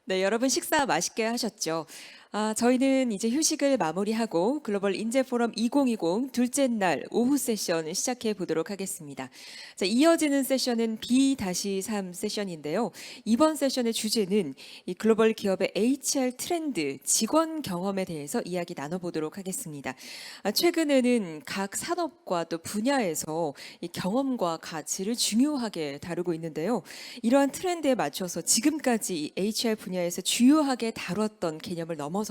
네, 여러분 식사 맛있게 하셨죠? 저희는 이제 휴식을 마무리하고 글로벌 인재 포럼 2020 둘째 날 오후 세션 시작해 보도록 하겠습니다. 자, 이어지는 세션은 B-3 세션인데요. 이번 세션의 주제는 이 글로벌 기업의 HR 트렌드, 직원 경험에 대해서 이야기 나눠보도록 하겠습니다. 최근에는 각 산업과 또 분야에서 이 경험과 가치를 중요하게 다루고 있는데요. 이러한 트렌드에 맞춰서 지금까지 이 HR 분야에서 주요하게 다뤘던 개념을 넘어서서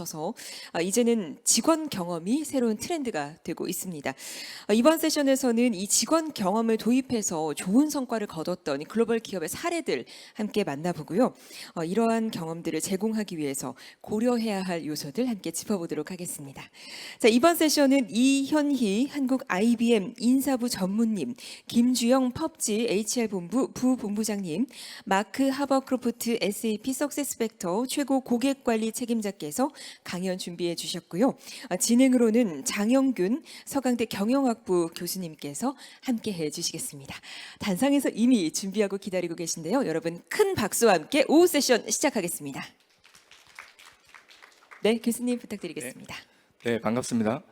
이제는 직원 경험이 새로운 트렌드가 되고 있습니다. 이번 세션에서는 이 직원 경험을 도입해서 좋은 성과를 거뒀던 이 글로벌 기업의 사례들 함께 만나보고요. 이러한 경험들을 제공하기 위해서 고려해야 할 요소들 함께 짚어보도록 하겠습니다. 자, 이번 세션은 이현희 한국 IBM 인사부 전무님, 김주영 펍지 HR본부 부본부장님, 마크 하버크로프트 SAP 석세스팩터 최고 고객관리 책임자께서 강연 준비해 주셨고요. 진행으로는 장영균 서강대 경영학부 교수님께서 함께 해 주시겠습니다. 단상에서 이미 준비하고 기다리고 계신데요. 여러분 큰 박수와 함께 오후 세션 시작하겠습니다. 네, 교수님 부탁드리겠습니다. 네, 반갑습니다.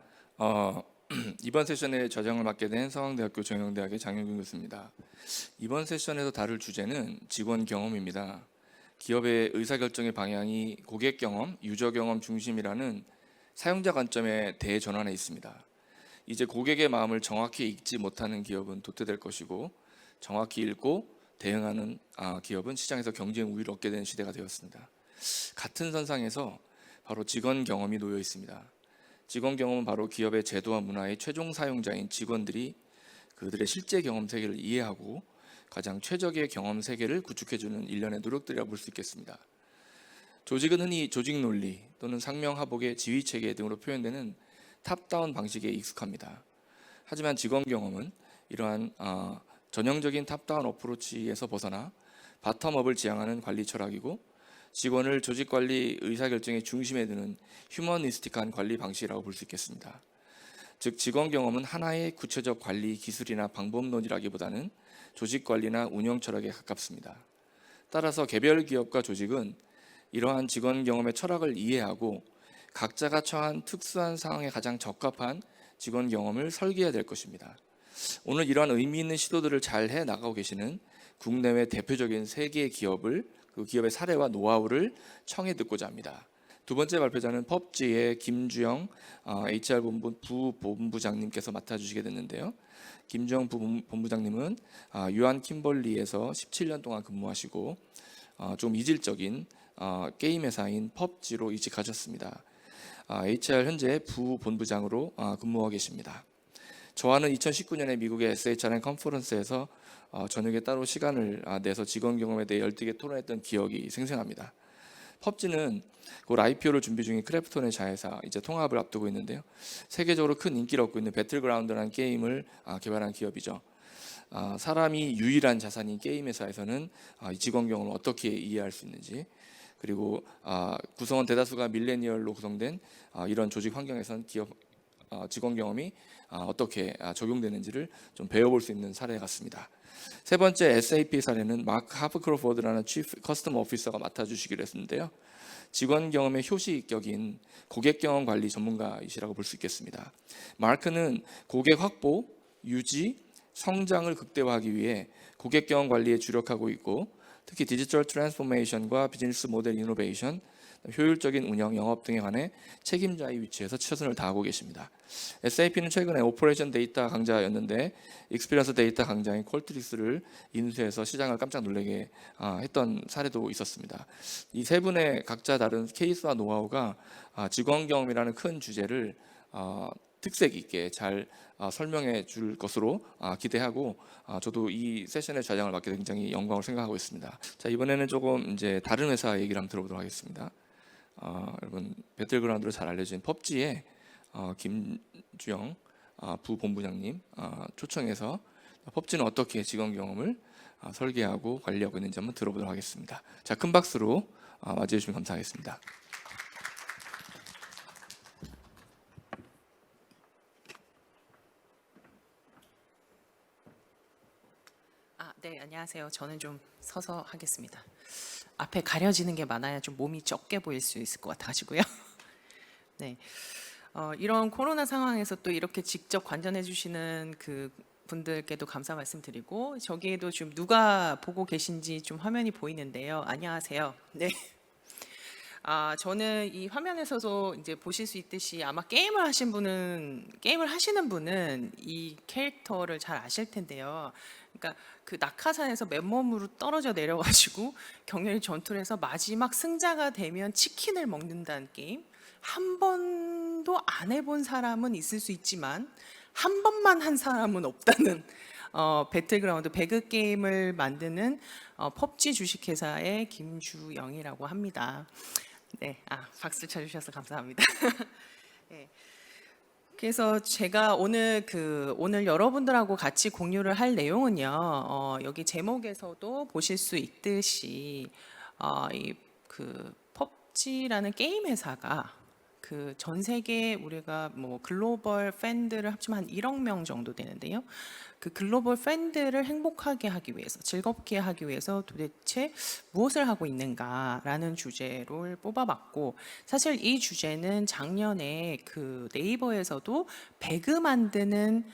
이번 세션에 저장을 맡게 된 서강대학교 경영대학의 장영균 교수입니다. 이번 세션에서 다룰 주제는 직원 경험입니다. 기업의 의사결정의 방향이 고객 경험, 유저 경험 중심이라는 사용자 관점의 대전환에 있습니다. 이제 고객의 마음을 정확히 읽지 못하는 기업은 도태될 것이고, 정확히 읽고 대응하는 기업은 시장에서 경쟁 우위를 얻게 되는 시대가 되었습니다. 같은 선상에서 바로 직원 경험이 놓여 있습니다. 직원 경험은 바로 기업의 제도와 문화의 최종 사용자인 직원들이 그들의 실제 경험 세계를 이해하고 가장 최적의 경험 세계를 구축해주는 일련의 노력들이라고 볼 수 있겠습니다. 조직은 흔히 조직 논리 또는 상명하복의 지휘체계 등으로 표현되는 탑다운 방식에 익숙합니다. 하지만 직원 경험은 이러한 전형적인 탑다운 어프로치에서 벗어나 바텀업을 지향하는 관리 철학이고, 직원을 조직관리 의사결정의 중심에 두는 휴머니스틱한 관리 방식이라고 볼 수 있겠습니다. 즉, 직원 경험은 하나의 구체적 관리 기술이나 방법론이라기보다는 조직관리나 운영 철학에 가깝습니다. 따라서 개별 기업과 조직은 이러한 직원 경험의 철학을 이해하고 각자가 처한 특수한 상황에 가장 적합한 직원 경험을 설계해야 될 것입니다. 오늘 이러한 의미 있는 시도들을 잘 해 나가고 계시는 국내외 대표적인 세 개의 기업을, 그 기업의 사례와 노하우를 청해 듣고자 합니다. 두 번째 발표자는 펍지의 김주영 HR본부 부본부장님께서 맡아주시게 됐는데요. 김주영 부본부장님은 유한 킴벌리에서 17년 동안 근무하시고 좀 이질적인 게임 회사인 펍지로 이직하셨습니다. HR 현재 부본부장으로 근무하고 계십니다. 저와는 2019년에 미국의 SHRN 컨퍼런스에서 저녁에 따로 시간을 내서 직원 경험에 대해 열띠게 토론했던 기억이 생생합니다. 펍지는 곧 IPO를 준비 중인 크래프톤의 자회사 이제 통합을 앞두고 있는데요. 세계적으로 큰 인기를 얻고 있는 배틀그라운드라는 게임을 개발한 기업이죠. 사람이 유일한 자산인 게임 회사에서는 이 직원 경험을 어떻게 이해할 수 있는지, 그리고 구성원 대다수가 밀레니얼로 구성된 이런 조직 환경에선 기업 직원 경험이 어떻게 적용되는지를 좀 배워볼 수 있는 사례 같습니다. 세 번째 SAP 사례는 마크 하버크로포드라는 치프 커스텀 오피서가 맡아주시기로 했는데요. 직원 경험의 효시격인 고객 경험 관리 전문가이시라고 볼 수 있겠습니다. 마크는 고객 확보, 유지, 성장을 극대화하기 위해 고객 경험 관리에 주력하고 있고, 특히 디지털 트랜스포메이션과 비즈니스 모델 이노베이션, 효율적인 운영, 영업 등에 관해 책임자의 위치에서 최선을 다하고 계십니다. SAP는 최근에 오퍼레이션 데이터 강자였는데 익스피리언스 데이터 강자인 콜트리스를 인수해서 시장을 깜짝 놀라게 했던 사례도 있었습니다. 이 세 분의 각자 다른 케이스와 노하우가 직원 경험이라는 큰 주제를 특색 있게 잘 설명해 줄 것으로 기대하고, 저도 이 세션의 좌장을 맡게 굉장히 영광을 생각하고 있습니다. 자, 이번에는 조금 이제 다른 회사 얘기를 한번 들어보도록 하겠습니다. 여러분 배틀그라운드로 잘 알려진 펍지의 김주영 부본부장님 초청해서 펍지는 어떻게 직원 경험을 설계하고 관리하고 있는지 한번 들어보도록 하겠습니다. 자, 큰 박수로 맞이해 주시면 감사하겠습니다. 네, 안녕하세요. 저는 좀 서서 하겠습니다. 앞에 가려지는 게 많아야 좀 몸이 적게 보일 수 있을 것 같아가지고요. 네, 이런 코로나 상황에서 또 이렇게 직접 관전해 주시는 그 분들께도 감사 말씀드리고 저기에도 지금 누가 보고 계신지 좀 화면이 보이는데요. 안녕하세요. 네. 저는 이 화면에서도 이제 보실 수 있듯이 아마 게임을 하시는 분은 이 캐릭터를 잘 아실 텐데요. 그러니까 그 낙하산에서 맨몸으로 떨어져 내려가지고 격렬히 전투를 해서 마지막 승자가 되면 치킨을 먹는다는 게임. 한 번도 안 해본 사람은 있을 수 있지만 한 번만 한 사람은 없다는 배틀그라운드 배그 게임을 만드는 펍지 주식회사의 김주영이라고 합니다. 네, 박수 쳐주셔서 감사합니다. 네. 그래서 제가 오늘 여러분들하고 같이 공유를 할 내용은요, 여기 제목에서도 보실 수 있듯이 이그 펍지라는 게임 회사가 그 전 세계 우리가 뭐 글로벌 팬들을 합치면 한 1억 명 정도 되는데요. 그 글로벌 팬들을 행복하게 하기 위해서, 즐겁게 하기 위해서 도대체 무엇을 하고 있는가라는 주제를 뽑아봤고, 사실 이 주제는 작년에 그 네이버에서도 배그 만드는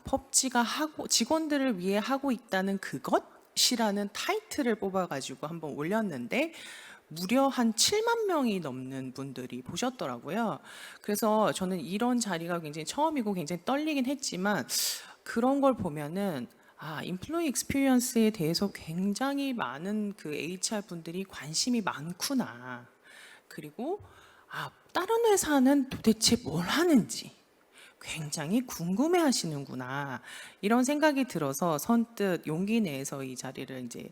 펍지가 하고 직원들을 위해 하고 있다는 그것이라는 타이틀을 뽑아가지고 한번 올렸는데 무려 한 7만 명이 넘는 분들이 보셨더라고요. 그래서 저는 이런 자리가 굉장히 처음이고 굉장히 떨리긴 했지만 그런 걸 보면은 인플로이 익스피리언스에 대해서 굉장히 많은 그 HR 분들이 관심이 많구나. 그리고 다른 회사는 도대체 뭘 하는지 굉장히 궁금해 하시는구나. 이런 생각이 들어서 선뜻 용기 내서 이 자리를 이제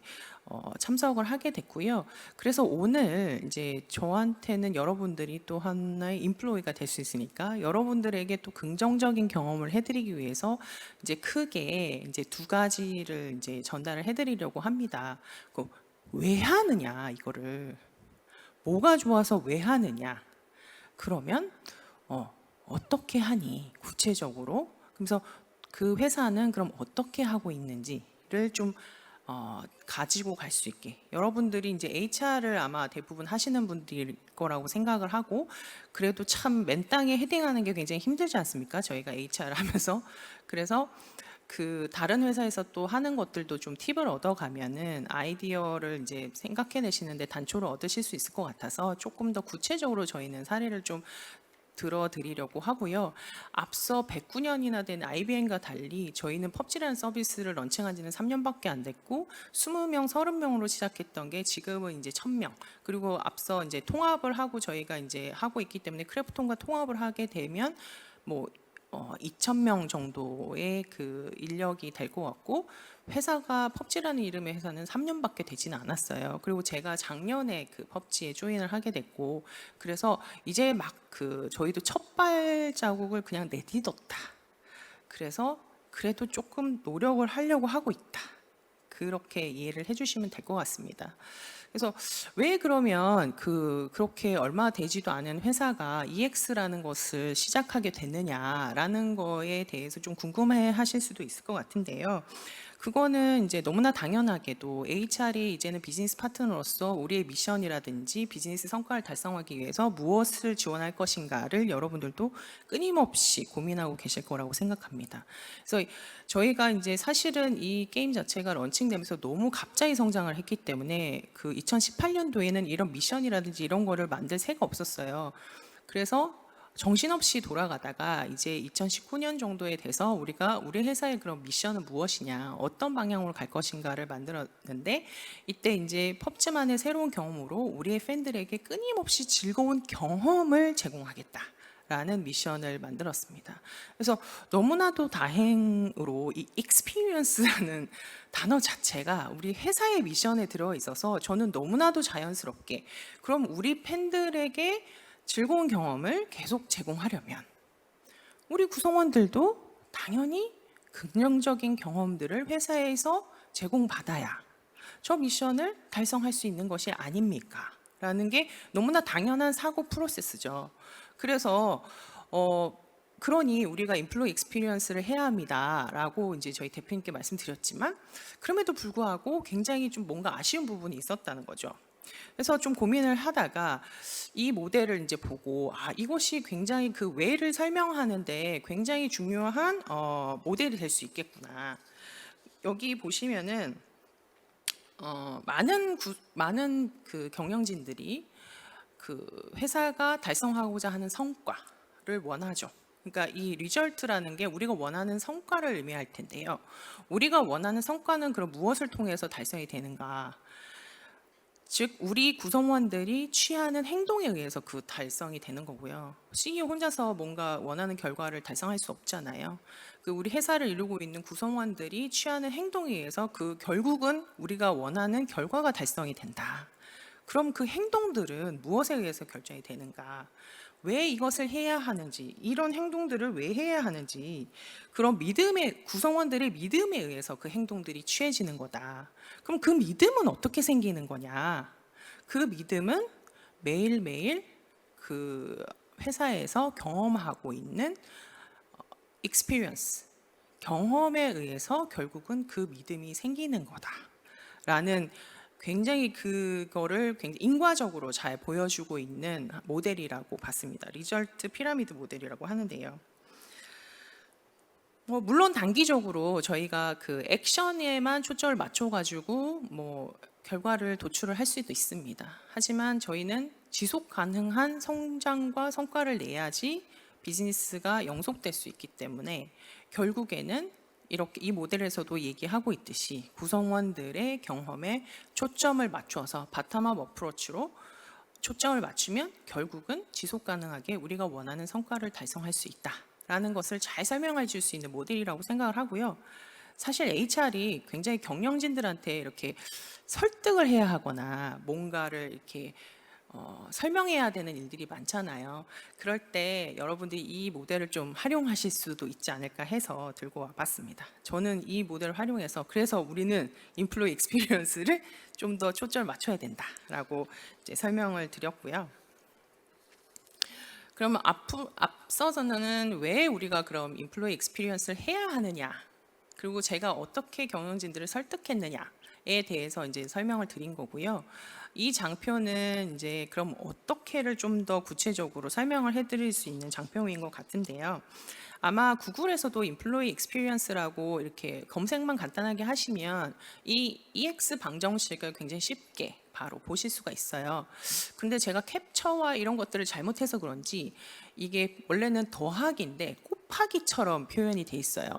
참석을 하게 됐고요. 그래서 오늘 이제 저한테는 여러분들이 또 하나의 인플로이가 될 수 있으니까 여러분들에게 또 긍정적인 경험을 해드리기 위해서 이제 크게 이제 두 가지를 이제 전달을 해드리려고 합니다. 왜 하느냐, 이거를. 뭐가 좋아서 왜 하느냐. 그러면 어떻게 하니 구체적으로? 그래서 그 회사는 그럼 어떻게 하고 있는지를 좀 가지고 갈 수 있게, 여러분들이 이제 HR을 아마 대부분 하시는 분들일 거라고 생각을 하고, 그래도 참 맨 땅에 헤딩하는 게 굉장히 힘들지 않습니까? 저희가 HR을 하면서. 그래서 그 다른 회사에서 또 하는 것들도 좀 팁을 얻어가면은 아이디어를 이제 생각해내시는데 단초를 얻으실 수 있을 것 같아서 조금 더 구체적으로 저희는 사례를 좀 들어드리려고 하고요. 앞서 109년이나 된 IBM과 달리 저희는 펍지라는 서비스를 런칭한 지는 3년밖에 안 됐고 20명, 30명으로 시작했던 게 지금은 이제 1000명. 그리고 앞서 이제 통합을 하고 저희가 이제 하고 있기 때문에 크래프톤과 통합을 하게 되면 뭐 2,000명 정도의 그 인력이 될 것 같고, 회사가 펍지라는 이름의 회사는 3년밖에 되지는 않았어요. 그리고 제가 작년에 그 펍지에 조인을 하게 됐고, 그래서 이제 막 그 저희도 첫 발자국을 그냥 내딛었다. 그래서 그래도 조금 노력을 하려고 하고 있다. 그렇게 이해를 해주시면 될 것 같습니다. 그래서 왜 그러면 그렇게 얼마 되지도 않은 회사가 EX라는 것을 시작하게 됐느냐라는 거에 대해서 좀 궁금해 하실 수도 있을 것 같은데요. 그거는 이제 너무나 당연하게도 HR이 이제는 비즈니스 파트너로서 우리의 미션이라든지 비즈니스 성과를 달성하기 위해서 무엇을 지원할 것인가를 여러분들도 끊임없이 고민하고 계실 거라고 생각합니다. 그래서 저희가 이제 사실은 이 게임 자체가 런칭되면서 너무 갑자기 성장을 했기 때문에 그 2018년도에는 이런 미션이라든지 이런 거를 만들 새가 없었어요. 그래서 정신없이 돌아가다가 이제 2019년 정도에 돼서 우리가 우리 회사의 그런 미션은 무엇이냐, 어떤 방향으로 갈 것인가를 만들었는데, 이때 이제 펍지만의 새로운 경험으로 우리의 팬들에게 끊임없이 즐거운 경험을 제공하겠다라는 미션을 만들었습니다. 그래서 너무나도 다행으로 이 experience라는 단어 자체가 우리 회사의 미션에 들어 있어서 저는 너무나도 자연스럽게, 그럼 우리 팬들에게 즐거운 경험을 계속 제공하려면 우리 구성원들도 당연히 긍정적인 경험들을 회사에서 제공받아야 저 미션을 달성할 수 있는 것이 아닙니까? 라는 게 너무나 당연한 사고 프로세스죠. 그래서 그러니 우리가 인플로이 익스피리언스를 해야 합니다라고 이제 저희 대표님께 말씀드렸지만 그럼에도 불구하고 굉장히 좀 뭔가 아쉬운 부분이 있었다는 거죠. 그래서 좀 고민을 하다가 이 모델을 이제 보고 이것이 굉장히 그 왜를 설명하는데 굉장히 중요한 모델이 될 수 있겠구나. 여기 보시면은 많은 그 경영진들이 그 회사가 달성하고자 하는 성과를 원하죠. 그러니까 이 리절트라는 게 우리가 원하는 성과를 의미할 텐데요. 우리가 원하는 성과는 그럼 무엇을 통해서 달성이 되는가? 즉 우리 구성원들이 취하는 행동에 의해서 그 달성이 되는 거고요. CEO 혼자서 뭔가 원하는 결과를 달성할 수 없잖아요. 그 우리 회사를 이루고 있는 구성원들이 취하는 행동에 의해서 그 결국은 우리가 원하는 결과가 달성이 된다. 그럼 그 행동들은 무엇에 의해서 결정이 되는가? 왜 이것을 해야 하는지, 이런 행동들을 왜 해야 하는지, 그런 구성원들의 믿음에 의해서 그 행동들이 취해지는 거다. 그럼 그 믿음은 어떻게 생기는 거냐? 그 믿음은 매일매일 그 회사에서 경험하고 있는 experience, 경험에 의해서 결국은 그 믿음이 생기는 거다라는 굉장히 그거를 굉장히 인과적으로 잘 보여주고 있는 모델이라고 봤습니다. 리절트 피라미드 모델이라고 하는데요. 물론 단기적으로 저희가 그 액션에만 초점을 맞춰가지고 결과를 도출을 할 수도 있습니다. 하지만 저희는 지속 가능한 성장과 성과를 내야지 비즈니스가 영속될 수 있기 때문에 결국에는 이렇게 이 모델에서도 얘기하고 있듯이 구성원들의 경험에 초점을 맞춰서 바텀업 어프로치로 초점을 맞추면 결국은 지속 가능하게 우리가 원하는 성과를 달성할 수 있다라는 것을 잘 설명해 줄 수 있는 모델이라고 생각을 하고요. 사실 HR이 굉장히 경영진들한테 이렇게 설득을 해야 하거나 뭔가를 이렇게 설명해야 되는 일들이 많잖아요. 그럴 때 여러분들이 이 모델을 좀 활용하실 수도 있지 않을까 해서 들고 와봤습니다. 저는 이 모델을 활용해서 그래서 우리는 인플로이 익스피리언스를 좀 더 초점을 맞춰야 된다라고 이제 설명을 드렸고요. 그러면 앞서서는 왜 우리가 그럼 인플로이 익스피리언스를 해야 하느냐, 그리고 제가 어떻게 경영진들을 설득했느냐에 대해서 이제 설명을 드린 거고요. 이 장표는 이제 그럼 어떻게를 좀 더 구체적으로 설명을 해드릴 수 있는 장표인 것 같은데요. 아마 구글에서도 인플로이 익스피리언스라고 이렇게 검색만 간단하게 하시면 이 EX 방정식을 굉장히 쉽게 바로 보실 수가 있어요. 근데 제가 캡처와 이런 것들을 잘못해서 그런지 이게 원래는 더하기인데 곱하기처럼 표현이 돼 있어요.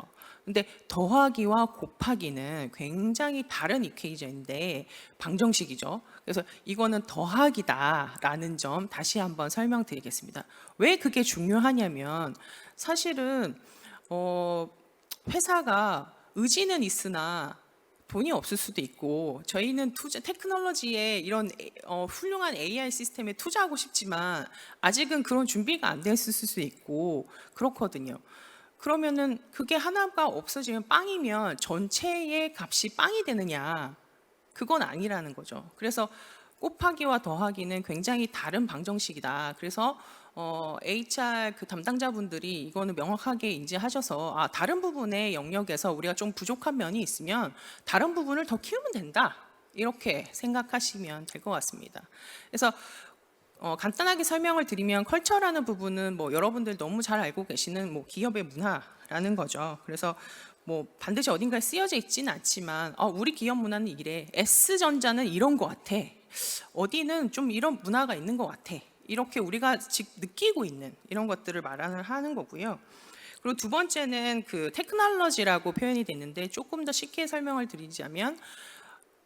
근데 더하기와 곱하기는 굉장히 다른 이퀘이션인데 방정식이죠. 그래서 이거는 더하기다라는 점 다시 한번 설명드리겠습니다. 왜 그게 중요하냐면 사실은 회사가 의지는 있으나 돈이 없을 수도 있고 저희는 테크놀로지에 이런 훌륭한 AI 시스템에 투자하고 싶지만 아직은 그런 준비가 안 됐을 수도 있고 그렇거든요. 그러면은 그게 하나가 없어지면 빵이면 전체의 값이 빵이 되느냐? 그건 아니라는 거죠. 그래서 곱하기와 더하기는 굉장히 다른 방정식이다. 그래서 HR 그 담당자분들이 이거는 명확하게 인지하셔서 다른 부분의 영역에서 우리가 좀 부족한 면이 있으면 다른 부분을 더 키우면 된다. 이렇게 생각하시면 될 것 같습니다. 그래서 간단하게 설명을 드리면 컬처라는 부분은 여러분들 너무 잘 알고 계시는 기업의 문화라는 거죠. 그래서 반드시 어딘가에 쓰여져 있지는 않지만 우리 기업 문화는 이래. S전자는 이런 것 같아. 어디는 좀 이런 문화가 있는 것 같아. 이렇게 우리가 느끼고 있는 이런 것들을 말을 하는 거고요. 그리고 두 번째는 그 테크놀로지라고 표현이 됐는데 조금 더 쉽게 설명을 드리자면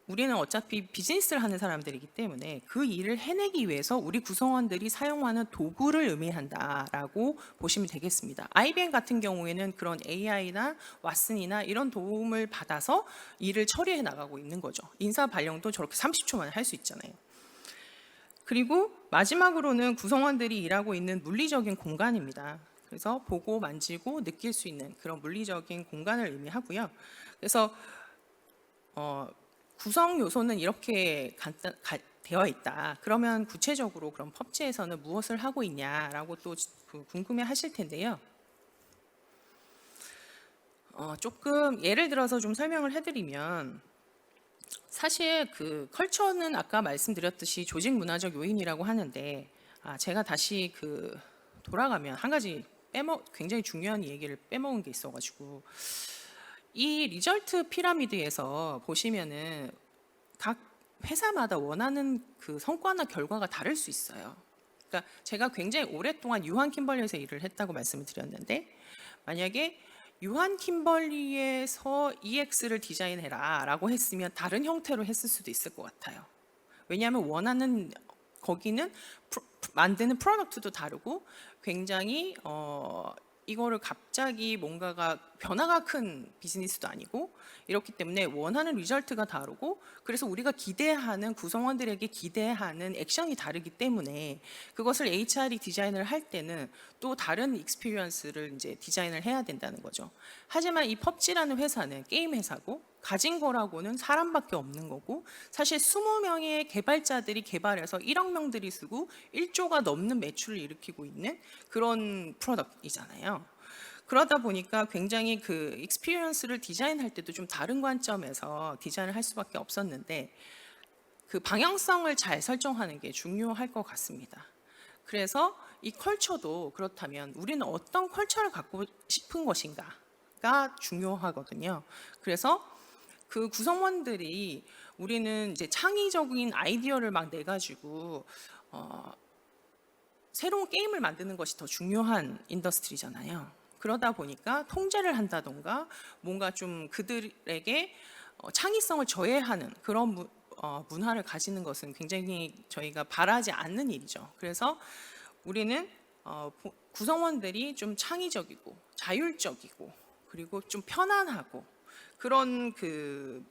우리는 어차피 비즈니스를 하는 사람들이기 때문에 그 일을 해내기 위해서 우리 구성원들이 사용하는 도구를 의미한다라고 보시면 되겠습니다. IBM 같은 경우에는 그런 AI나 왓슨이나 이런 도움을 받아서 일을 처리해 나가고 있는 거죠. 인사 발령도 저렇게 30초 만에 할 수 있잖아요. 그리고 마지막으로는 구성원들이 일하고 있는 물리적인 공간입니다. 그래서 보고 만지고 느낄 수 있는 그런 물리적인 공간을 의미하고요. 그래서 구성 요소는 이렇게 되어 있다. 그러면 구체적으로 그럼 펍지에서는 무엇을 하고 있냐라고 또 궁금해 하실 텐데요. 조금 예를 들어서 좀 설명을 해드리면 사실 그 컬처는 아까 말씀드렸듯이 조직 문화적 요인이라고 하는데 제가 다시 돌아가면 한 가지 굉장히 중요한 얘기를 빼먹은 게 있어가지고 이 리절트 피라미드에서 보시면은 각 회사마다 원하는 그 성과나 결과가 다를 수 있어요. 그러니까 제가 굉장히 오랫동안 유한 킴벌리에서 일을 했다고 말씀을 드렸는데 만약에 유한 킴벌리에서 EX를 디자인해라 라고 했으면 다른 형태로 했을 수도 있을 것 같아요. 왜냐하면 원하는 거기는 만드는 프로덕트도 다르고 굉장히 이거를 갑자기 뭔가가 변화가 큰 비즈니스도 아니고 이렇기 때문에 원하는 리절트가 다르고 그래서 우리가 기대하는 구성원들에게 기대하는 액션이 다르기 때문에 그것을 HR이 디자인을 할 때는 또 다른 익스피리언스를 이제 디자인을 해야 된다는 거죠. 하지만 이 펍지라는 회사는 게임 회사고 가진 거라고는 사람밖에 없는 거고 사실 20명의 개발자들이 개발해서 1억 명들이 쓰고 1조가 넘는 매출을 일으키고 있는 그런 프로덕트이잖아요. 그러다 보니까 굉장히 그 익스피리언스를 디자인할 때도 좀 다른 관점에서 디자인을 할 수밖에 없었는데 그 방향성을 잘 설정하는 게 중요할 것 같습니다. 그래서 이 컬처도 그렇다면 우리는 어떤 컬처를 갖고 싶은 것인가가 중요하거든요. 그래서 그 구성원들이 우리는 이제 창의적인 아이디어를 막 내가지고 새로운 게임을 만드는 것이 더 중요한 인더스트리잖아요. 그러다 보니까 통제를 한다던가 뭔가 좀 그들에게 창의성을 저해하는 그런 문화를 가지는 것은 굉장히 저희가 바라지 않는 일이죠. 그래서 우리는 구성원들이 좀 창의적이고 자율적이고 그리고 좀 편안하고 그런 그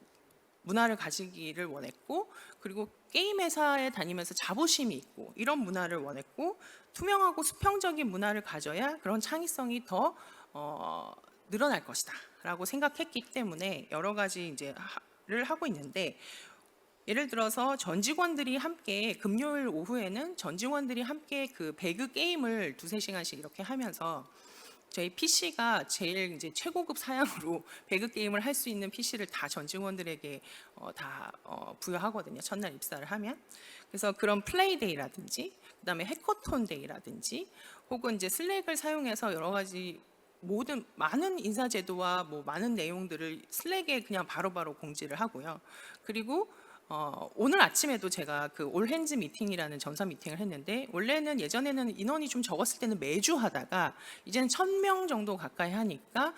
문화를 가지기를 원했고 그리고 게임 회사에 다니면서 자부심이 있고 이런 문화를 원했고 투명하고 수평적인 문화를 가져야 그런 창의성이 더 늘어날 것이다 라고 생각했기 때문에 여러 가지 이제를 하고 있는데 예를 들어서 전 직원들이 함께 금요일 오후에는 전 직원들이 함께 그 배그 게임을 2~3시간씩 이렇게 하면서 저희 PC가 제일 이제 최고급 사양으로 배그 게임을 할 수 있는 PC를 다 전 직원들에게 다 부여하거든요. 첫날 입사를 하면. 그래서 그런 플레이데이라든지 그다음에 해커톤 데이라든지 혹은 이제 슬랙을 사용해서 여러 가지 많은 인사제도와 뭐 많은 내용들을 슬랙에 그냥 바로바로 공지를 하고요. 그리고 오늘 아침에도 제가 그 올핸즈 미팅이라는 전사 미팅을 했는데 원래는 예전에는 인원이 좀 적었을 때는 매주 하다가 이제는 1000명 정도 가까이 하니까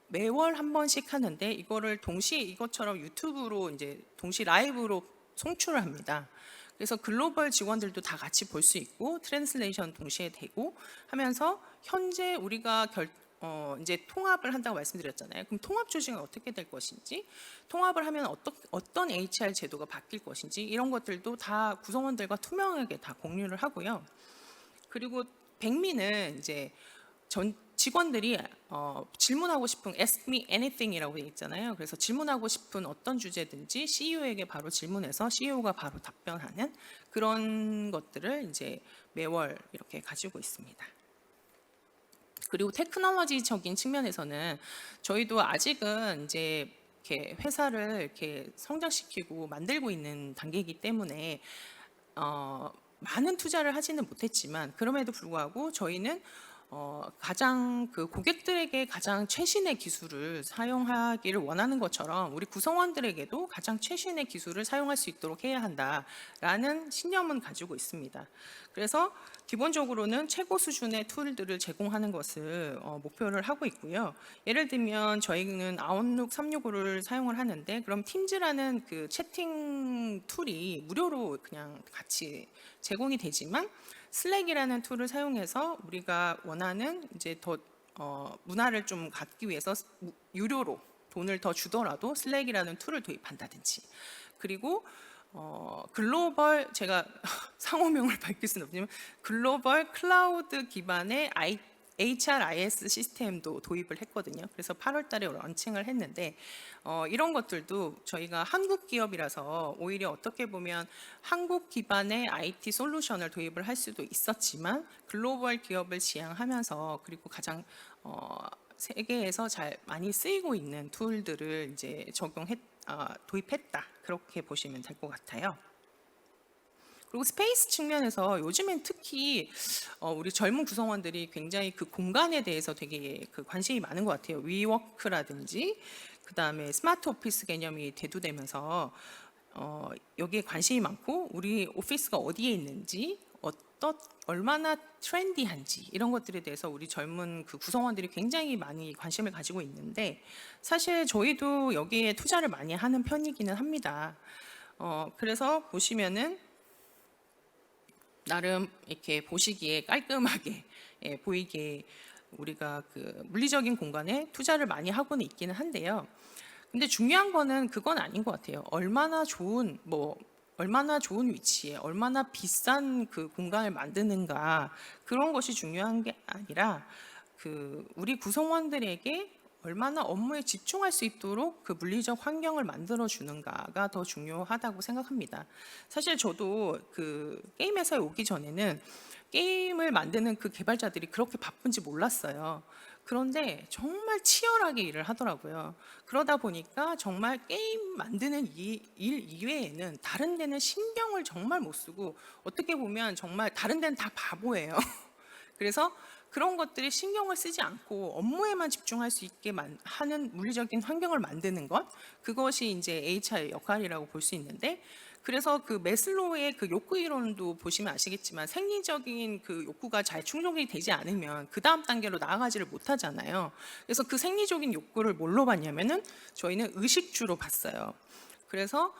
매월 한 번씩 하는데 이거를 동시에 이것처럼 유튜브로 이제 동시 라이브로 송출을 합니다. 그래서 글로벌 직원들도 다 같이 볼 수 있고 트랜슬레이션 동시에 되고 하면서 현재 우리가 이제 통합을 한다고 말씀드렸잖아요. 그럼 통합 조직은 어떻게 될 것인지, 통합을 하면 어떤 HR 제도가 바뀔 것인지 이런 것들도 다 구성원들과 투명하게 다 공유를 하고요. 그리고 백미는 이제 전 직원들이 질문하고 싶은 Ask me anything이라고 되어 있잖아요. 그래서 질문하고 싶은 어떤 주제든지 CEO에게 바로 질문해서 CEO가 바로 답변하는 그런 것들을 이제 매월 이렇게 가지고 있습니다. 그리고 테크놀로지적인 측면에서는 저희도 아직은 이제 이렇게 회사를 이렇게 성장시키고 만들고 있는 단계이기 때문에 많은 투자를 하지는 못했지만 그럼에도 불구하고 저희는 가장 그 고객들에게 가장 최신의 기술을 사용하기를 원하는 것처럼 우리 구성원들에게도 가장 최신의 기술을 사용할 수 있도록 해야 한다라는 신념은 가지고 있습니다. 그래서 기본적으로는 최고 수준의 툴들을 제공하는 것을 목표를 하고 있고요. 예를 들면 저희는 아웃룩 365를 사용을 하는데 그럼 팀즈라는 그 채팅 툴이 무료로 그냥 같이 제공이 되지만 슬랙이라는 툴을 사용해서 우리가 원하는 이제 더 문화를 좀 갖기 위해서 유료로 돈을 더 주더라도 슬랙이라는 툴을 도입한다든지 그리고 글로벌 제가 상호명을 밝힐 수는 없지만 글로벌 클라우드 기반의 HRIS 시스템도 도입을 했거든요. 그래서 8월 달에 런칭을 했는데 이런 것들도 저희가 한국 기업이라서 오히려 어떻게 보면 한국 기반의 IT 솔루션을 도입을 할 수도 있었지만 글로벌 기업을 지향하면서 그리고 가장 세계에서 잘 많이 쓰이고 있는 툴들을 이제 도입했다, 그렇게 보시면 될 것 같아요. 그리고 스페이스 측면에서 요즘엔 특히 우리 젊은 구성원들이 굉장히 그 공간에 대해서 되게 그 관심이 많은 것 같아요. 위워크라든지 그다음에 스마트 오피스 개념이 대두되면서 여기에 관심이 많고, 우리 오피스가 어디에 있는지, 얼마나 트렌디한지, 이런 것들에 대해서 우리 젊은 그 구성원들이 굉장히 많이 관심을 가지고 있는데, 사실 저희도 여기에 투자를 많이 하는 편이기는 합니다. 그래서 보시면은 나름 이렇게 보시기에 깔끔하게 보이게 우리가 그 물리적인 공간에 투자를 많이 하고는 있기는 한데요. 근데 중요한 거는 그건 아닌 것 같아요. 얼마나 좋은 위치에 얼마나 비싼 그 공간을 만드는가, 그런 것이 중요한 게 아니라 그 우리 구성원들에게 얼마나 업무에 집중할 수 있도록 그 물리적 환경을 만들어 주는가가 더 중요하다고 생각합니다. 사실 저도 그 게임 회사에 오기 전에는 게임을 만드는 그 개발자들이 그렇게 바쁜지 몰랐어요. 그런데 정말 치열하게 일을 하더라고요. 그러다 보니까 정말 게임 만드는 일 이외에는 다른 데는 신경을 정말 못 쓰고, 어떻게 보면 정말 다른 데는 다 바보예요. 그래서 그런 것들이 신경을 쓰지 않고 업무에만 집중할 수 있게 하는 물리적인 환경을 만드는 것, 그것이 이제 HR의 역할이라고 볼 수 있는데, 그래서 그 매슬로우의 그 욕구 이론도 보시면 아시겠지만, 생리적인 그 욕구가 잘 충족이 되지 않으면 그 다음 단계로 나아가지를 못하잖아요. 그래서 그 생리적인 욕구를 뭘로 봤냐면은 저희는 의식주로 봤어요. 그래서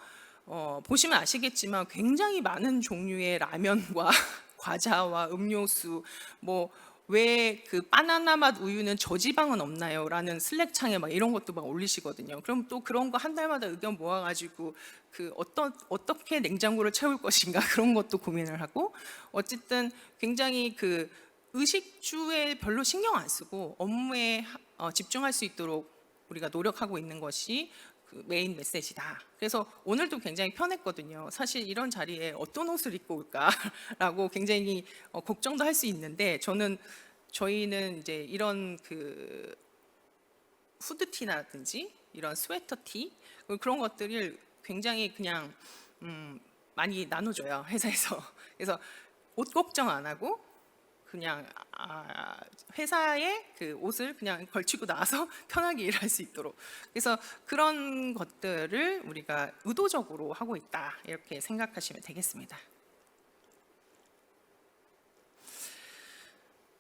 보시면 아시겠지만 굉장히 많은 종류의 라면과 과자와 음료수, 왜 그 바나나 맛 우유는 저지방은 없나요? 라는 슬랙 창에 막 이런 것도 막 올리시거든요. 그럼 또 그런 거 한 달마다 의견 모아가지고 그 어떻게 냉장고를 채울 것인가, 그런 것도 고민을 하고, 어쨌든 굉장히 그 의식주에 별로 신경 안 쓰고 업무에 집중할 수 있도록 우리가 노력하고 있는 것이 그 메인 메시지다. 그래서 오늘도 굉장히 편했거든요. 사실 이런 자리에 어떤 옷을 입고 올까라고 굉장히 걱정도 할 수 있는데, 저희는 이제 이런 그 후드티라든지 이런 스웨터티, 그런 것들을 굉장히 그냥 많이 나눠줘요, 회사에서. 그래서 옷 걱정 안 하고 그냥 회사에 그 옷을 그냥 걸치고 나와서 편하게 일할 수 있도록, 그래서 그런 것들을 우리가 의도적으로 하고 있다, 이렇게 생각하시면 되겠습니다.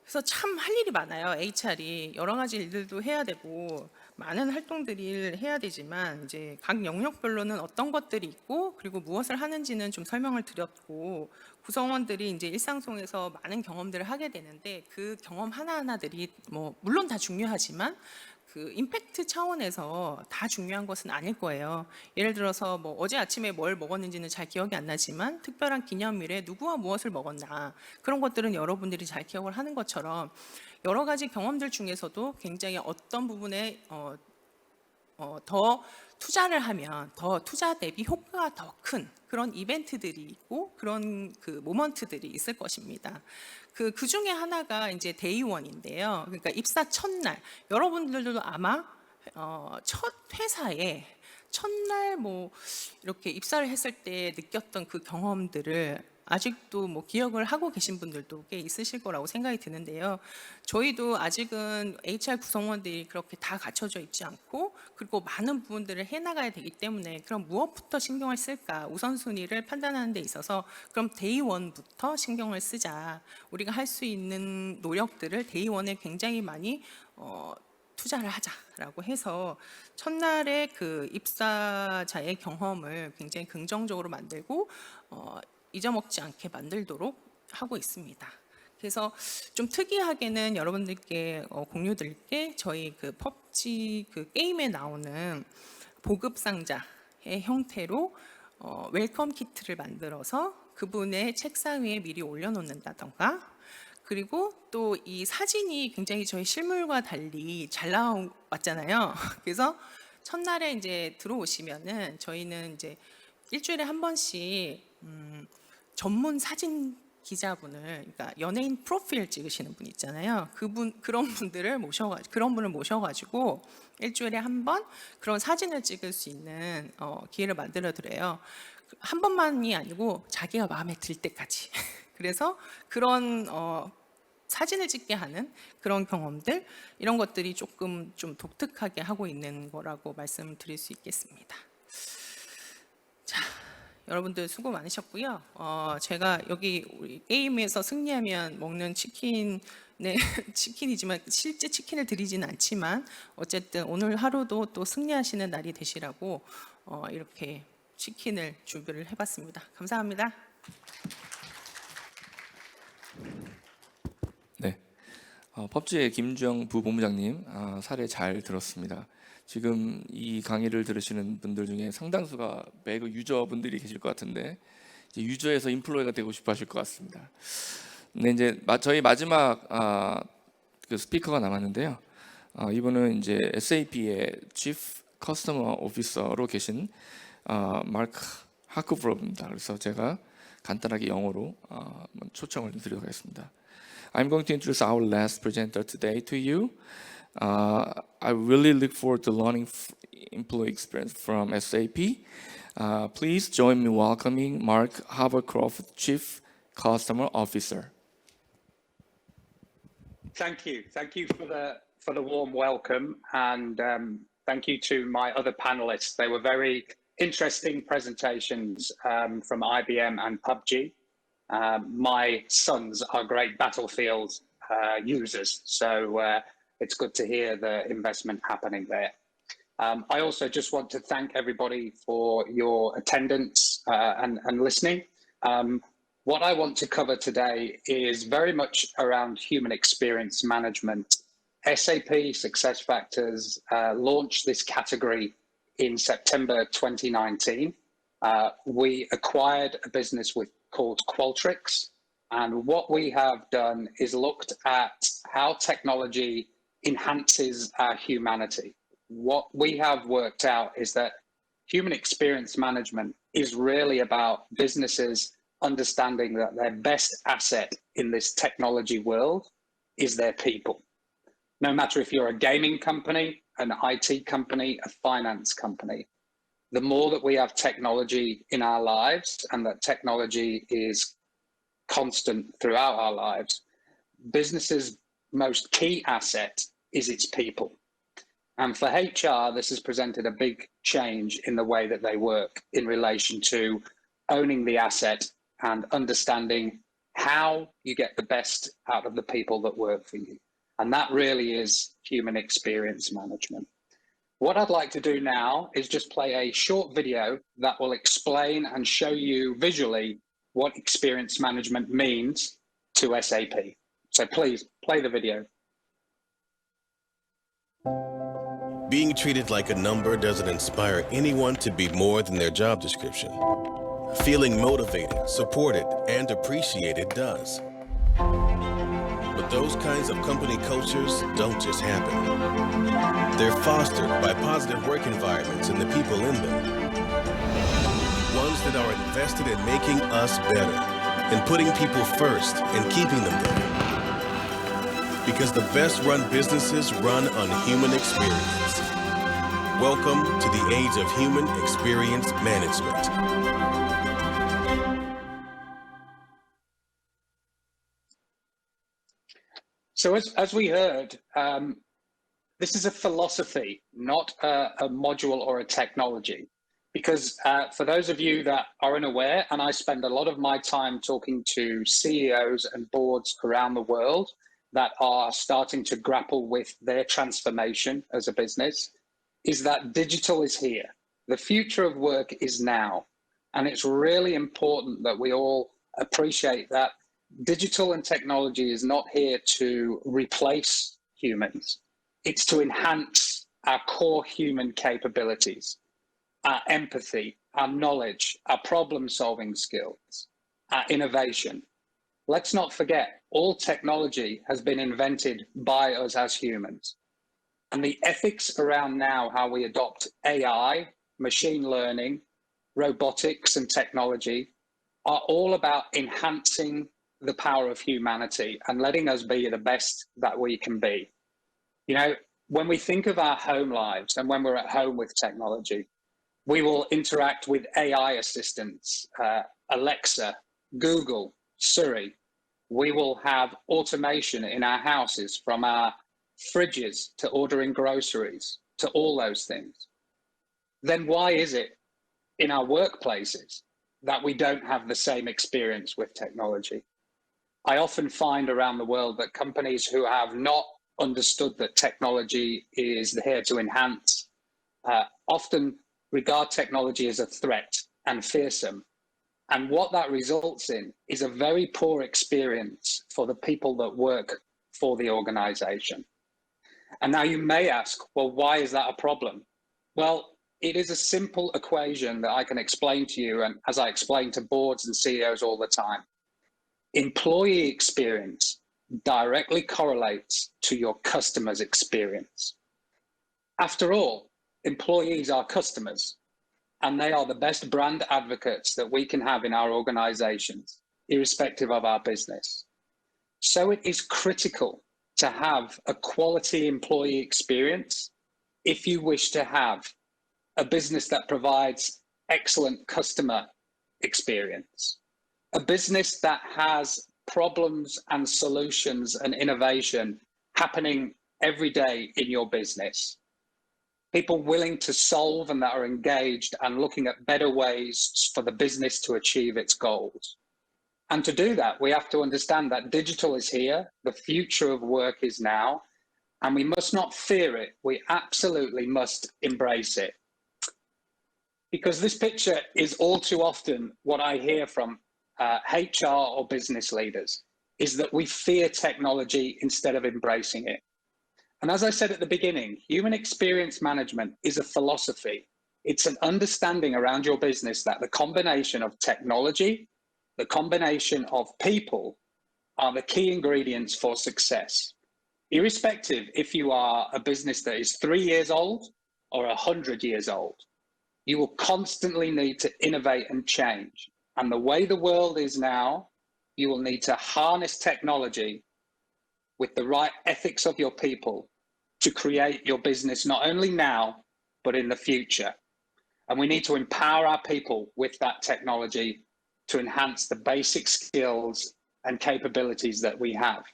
그래서 참 할 일이 많아요. HR이 여러 가지 일들도 해야 되고 많은 활동들을 해야 되지만, 이제 각 영역별로는 어떤 것들이 있고 그리고 무엇을 하는지는 좀 설명을 드렸고, 구성원들이 이제 일상 속에서 많은 경험들을 하게 되는데, 그 경험 하나하나들이 물론 다 중요하지만 그 임팩트 차원에서 다 중요한 것은 아닐 거예요. 예를 들어서 어제 아침에 뭘 먹었는지는 잘 기억이 안 나지만 특별한 기념일에 누구와 무엇을 먹었나, 그런 것들은 여러분들이 잘 기억을 하는 것처럼, 여러 가지 경험들 중에서도 굉장히 어떤 부분에 더 투자를 하면 더 투자 대비 효과가 더 큰 그런 이벤트들이 있고, 그런 그 모먼트들이 있을 것입니다. 그 중에 하나가 이제 데이원인데요. 그러니까 입사 첫날, 여러분들도 아마 첫 회사에 첫날 이렇게 입사를 했을 때 느꼈던 그 경험들을 아직도 기억을 하고 계신 분들도 꽤 있으실 거라고 생각이 드는데요. 저희도 아직은 HR 구성원들이 그렇게 다 갖춰져 있지 않고, 그리고 많은 부분들을 해나가야 되기 때문에, 그럼 무엇부터 신경을 쓸까, 우선순위를 판단하는 데 있어서 그럼 데이원부터 신경을 쓰자, 우리가 할 수 있는 노력들을 데이원에 굉장히 많이 투자를 하자라고 해서 첫날의 그 입사자의 경험을 굉장히 긍정적으로 만들고 잊어먹지 않게 만들도록 하고 있습니다. 그래서 좀 특이하게는 여러분들께 공유드릴 게, 저희 그 펍지 그 게임에 나오는 보급 상자의 형태로 웰컴 키트를 만들어서 그분의 책상 위에 미리 올려놓는다던가, 그리고 또 이 사진이 굉장히 저희 실물과 달리 잘 나왔잖아요. 그래서 첫날에 이제 들어오시면은 저희는 이제 일주일에 한 번씩 전문 사진 기자분을, 그러니까 연예인 프로필 찍으시는 분 있잖아요. 그런 분을 모셔가지고 일주일에 한 번 그런 사진을 찍을 수 있는 기회를 만들어 드려요. 한 번만이 아니고 자기가 마음에 들 때까지. 그래서 그런 사진을 찍게 하는 그런 경험들, 이런 것들이 조금 좀 독특하게 하고 있는 거라고 말씀드릴 수 있겠습니다. 자, 여러분들 수고 많으셨고요. 제가 여기 우리 게임에서 승리하면 먹는 치킨의 치킨이지만 실제 치킨을 드리지는 않지만 어쨌든 오늘 하루도 또 승리하시는 날이 되시라고 이렇게 치킨을 준비를 해봤습니다. 감사합니다. 네, 펍지의 김주영 부본부장님 사례 잘 들었습니다. 지금 이 강의를 들으시는 분들 중에 상당수가 매그 유저분들이 계실 것 같은데 이제 유저에서 인플루어가 되고 싶어 하실 것 같습니다. 네, 이제 저희 마지막 그 스피커가 남았는데요. 이분은 이제 SAP의 Chief Customer Officer로 계신 마크 하크브로입니다. 그래서 제가 간단하게 영어로 초청을 드리도록 하겠습니다. I'm going to introduce our last presenter today to you. I really look forward to learning employee experience from SAP. Please join me welcoming Mark Havercroft, Chief Customer Officer. Thank you for the warm welcome, and thank you to my other panelists. They were very interesting presentations from IBM and PUBG. My sons are great Battlefield users, so it's good to hear the investment happening there. I also just want to thank everybody for your attendance and listening. What I want to cover today is very much around human experience management. SAP SuccessFactors launched this category in September 2019. We acquired a business called Qualtrics, and what we have done is looked at how technology enhances our humanity. What we have worked out is that human experience management is really about businesses understanding that their best asset in this technology world is their people. No matter if you're a gaming company, an IT company, a finance company, the more that we have technology in our lives and that technology is constant throughout our lives, businesses' most key asset is its people. And for HR, this has presented a big change in the way that they work in relation to owning the asset and understanding how you get the best out of the people that work for you. And that really is human experience management. What I'd like to do now is just play a short video that will explain and show you visually what experience management means to SAP. So please play the video. Being treated like a number doesn't inspire anyone to be more than their job description. Feeling motivated, supported, and appreciated does. But those kinds of company cultures don't just happen. They're fostered by positive work environments and the people in them. Ones that are invested in making us better, in putting people first and keeping them there. Because the best run businesses run on human experience. Welcome to the age of human experience management. So as we heard, this is a philosophy, not a module or a technology. Because for those of you that are unaware, and I spend a lot of my time talking to CEOs and boards around the world that are starting to grapple with their transformation as a business, is that digital is here. The future of work is now. And it's really important that we all appreciate that digital and technology is not here to replace humans. It's to enhance our core human capabilities, our empathy, our knowledge, our problem-solving skills, our innovation. Let's not forget, all technology has been invented by us as humans. And the ethics around now, how we adopt AI, machine learning, robotics and technology are all about enhancing the power of humanity and letting us be the best that we can be. You know, when we think of our home lives and when we're at home with technology, we will interact with AI assistants, Alexa, Google, Siri. We will have automation in our houses, from our fridges to ordering groceries to all those things. Then why is it in our workplaces that we don't have the same experience with technology? I often find around the world that companies who have not understood that technology is here to enhance often regard technology as a threat and fearsome. And what that results in is a very poor experience for the people that work for the organization. And now you may ask, well, why is that a problem? Well, it is a simple equation that I can explain to you, and as I explain to boards and CEOs all the time. Employee experience directly correlates to your customer's experience. After all, employees are customers, and they are the best brand advocates that we can have in our organizations, irrespective of our business. So it is critical to have a quality employee experience if you wish to have a business that provides excellent customer experience, a business that has problems and solutions and innovation happening every day in your business. People willing to solve and that are engaged and looking at better ways for the business to achieve its goals. And to do that, we have to understand that digital is here, the future of work is now, and we must not fear it. We absolutely must embrace it. Because this picture is all too often what I hear from HR or business leaders, is that we fear technology instead of embracing it. And as I said at the beginning, human experience management is a philosophy. It's an understanding around your business that the combination of technology, the combination of people are the key ingredients for success. Irrespective if you are a business that is 3 years old or 100 years old, you will constantly need to innovate and change. And the way the world is now, you will need to harness technology with the right ethics of your people to create your business not only now, but in the future. And we need to empower our people with that technology to enhance the basic skills and capabilities that we have.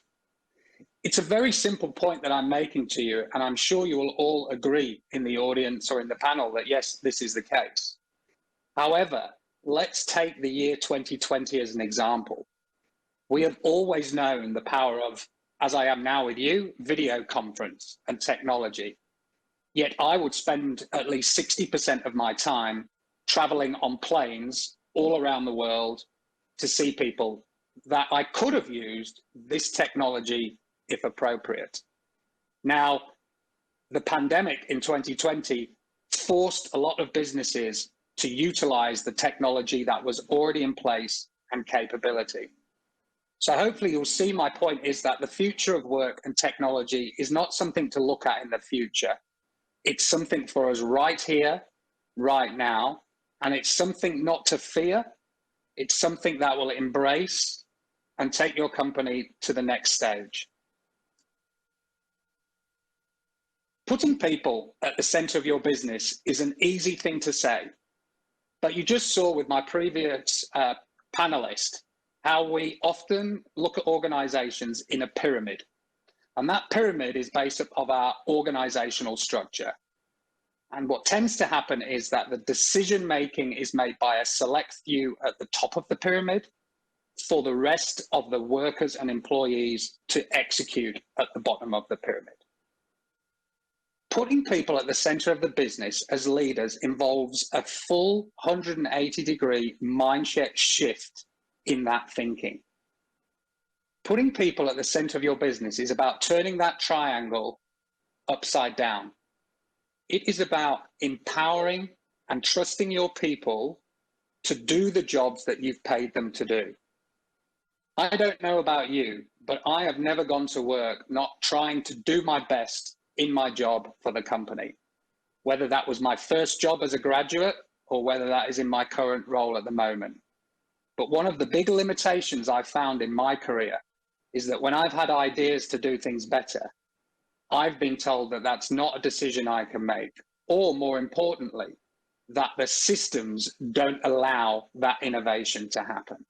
It's a very simple point that I'm making to you, and I'm sure you will all agree in the audience or in the panel that yes, this is the case. However, let's take the year 2020 as an example. We have always known the power of, as I am now with you, video conference and technology. Yet I would spend at least 60% of my time traveling on planes all around the world to see people that I could have used this technology if appropriate. Now, the pandemic in 2020 forced a lot of businesses to utilize the technology that was already in place and capability. So hopefully you'll see my point is that the future of work and technology is not something to look at in the future. It's something for us right here, right now, and it's something not to fear. It's something that will embrace and take your company to the next stage. Putting people at the center of your business is an easy thing to say, but you just saw with my previous panelist how we often look at organizations in a pyramid. And that pyramid is based on our organizational structure. And what tends to happen is that the decision making is made by a select few at the top of the pyramid for the rest of the workers and employees to execute at the bottom of the pyramid. Putting people at the center of the business as leaders involves a full 180-degree mindset shift in that thinking. Putting people at the center of your business is about turning that triangle upside down. It is about empowering and trusting your people to do the jobs that you've paid them to do. I don't know about you, but I have never gone to work not trying to do my best in my job for the company, whether that was my first job as a graduate or whether that is in my current role at the moment. But one of the big limitations I've found in my career is that when I've had ideas to do things better, I've been told that that's not a decision I can make, or more importantly, that the systems don't allow that innovation to happen.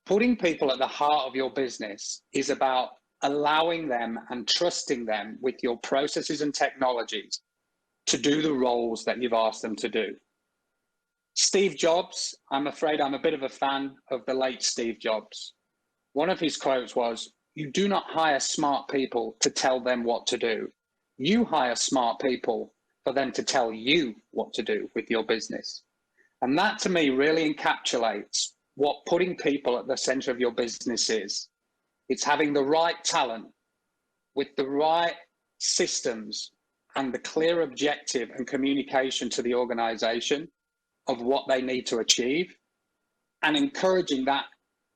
Putting people at the heart of your business is about allowing them and trusting them with your processes and technologies to do the roles that you've asked them to do. Steve Jobs, I'm afraid I'm a bit of a fan of the late Steve Jobs. One of his quotes was, "You do not hire smart people to tell them what to do. You hire smart people for them to tell you what to do with your business." And that to me really encapsulates what putting people at the center of your business is. It's having the right talent with the right systems and the clear objective and communication to the organization of what they need to achieve, and encouraging that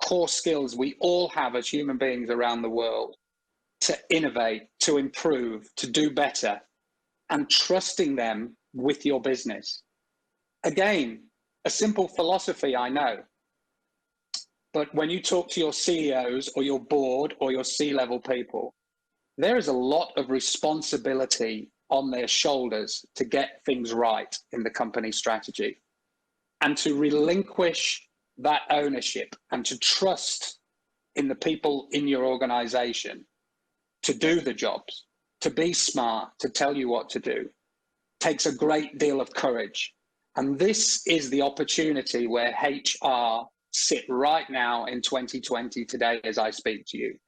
core skills we all have as human beings around the world to innovate, to improve, to do better, and trusting them with your business. Again, a simple philosophy, I know, but when you talk to your CEOs or your board or your C-level people, there is a lot of responsibility on their shoulders to get things right in the company strategy, and to relinquish that ownership and to trust in the people in your organization to do the jobs, to be smart, to tell you what to do, takes a great deal of courage. And this is the opportunity where HR sit right now in 2020 today as I speak to you.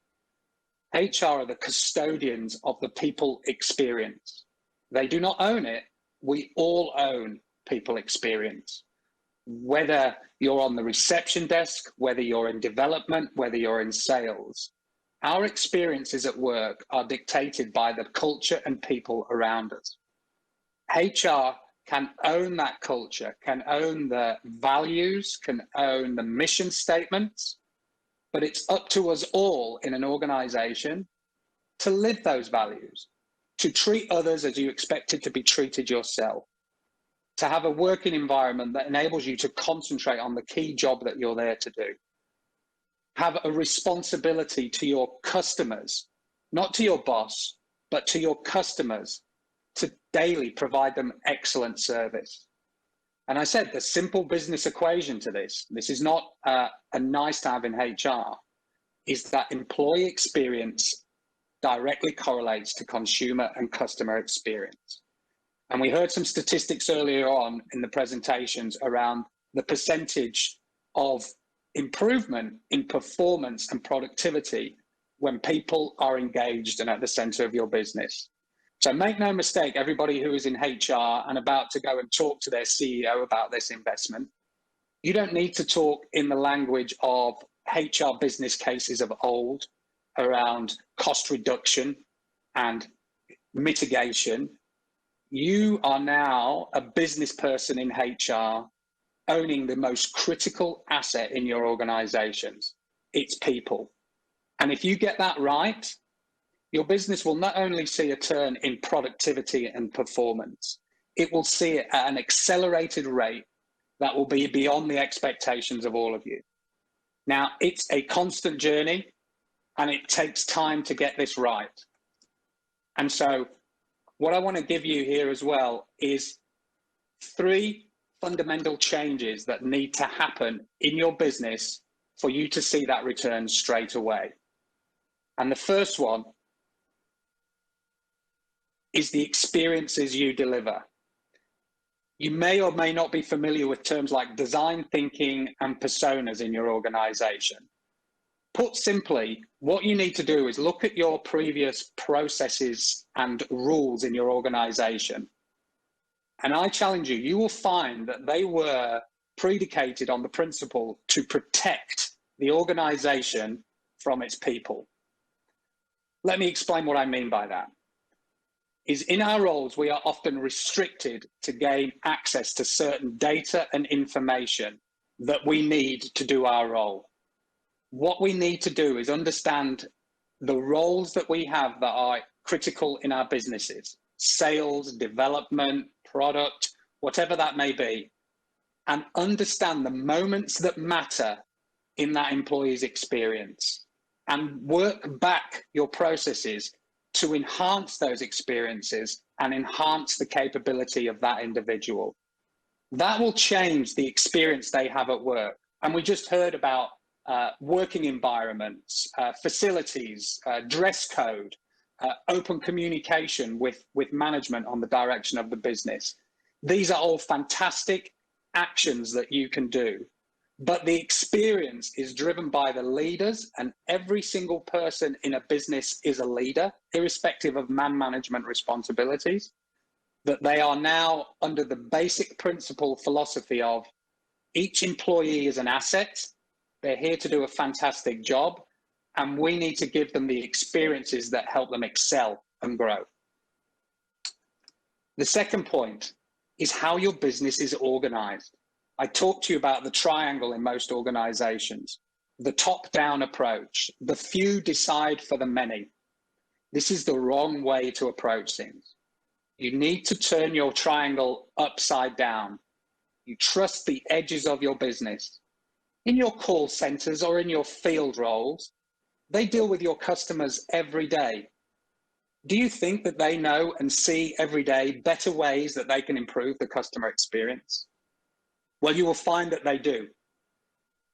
HR are the custodians of the people experience. They do not own it. We all own people experience. Whether you're on the reception desk, whether you're in development, whether you're in sales, our experiences at work are dictated by the culture and people around us. HR can own that culture, can own the values, can own the mission statements, but it's up to us all in an organization to live those values, to treat others as you expected to be treated yourself, to have a working environment that enables you to concentrate on the key job that you're there to do. Have a responsibility to your customers, not to your boss, but to your customers, to daily provide them excellent service. And I said the simple business equation to this is not a nice to have in HR, is that employee experience directly correlates to consumer and customer experience. And we heard some statistics earlier on in the presentations around the percentage of improvement in performance and productivity when people are engaged and at the center of your business. So make no mistake, everybody who is in HR and about to go and talk to their CEO about this investment, you don't need to talk in the language of HR business cases of old around cost reduction and mitigation. You are now a business person in HR owning the most critical asset in your organizations. It's people. And if you get that right, your business will not only see a turn in productivity and performance, it will see it at an accelerated rate that will be beyond the expectations of all of you. Now, it's a constant journey and it takes time to get this right. And so what I want to give you here as well is 3 fundamental changes that need to happen in your business for you to see that return straight away. And the first one is the experiences you deliver. You may or may not be familiar with terms like design thinking and personas in your organization. Put simply, what you need to do is look at your previous processes and rules in your organization. And I challenge you, you will find that they were predicated on the principle to protect the organization from its people. Let me explain what I mean by that. Is in our roles, we are often restricted to gain access to certain data and information that we need to do our role. What we need to do is understand the roles that we have that are critical in our businesses, sales, development, product, whatever that may be. and understand the moments that matter in that employee's experience and work back your processes to enhance those experiences and enhance the capability of that individual. That will change the experience they have at work. And we just heard about working environments, facilities, dress code, open communication with management on the direction of the business. These are all fantastic actions that you can do. But the experience is driven by the leaders, and every single person in a business is a leader, irrespective of management responsibilities. That they are now under the basic principle philosophy of each employee is an asset. They're here to do a fantastic job, and we need to give them the experiences that help them excel and grow. The second point is how your business is organized. I talked to you about the triangle in most organizations, the top-down approach. The few decide for the many. This is the wrong way to approach things. You need to turn your triangle upside down. You trust the edges of your business. In your call centers or in your field roles, they deal with your customers every day. Do you think that they know and see every day better ways that they can improve the customer experience? Well, you will find that they do.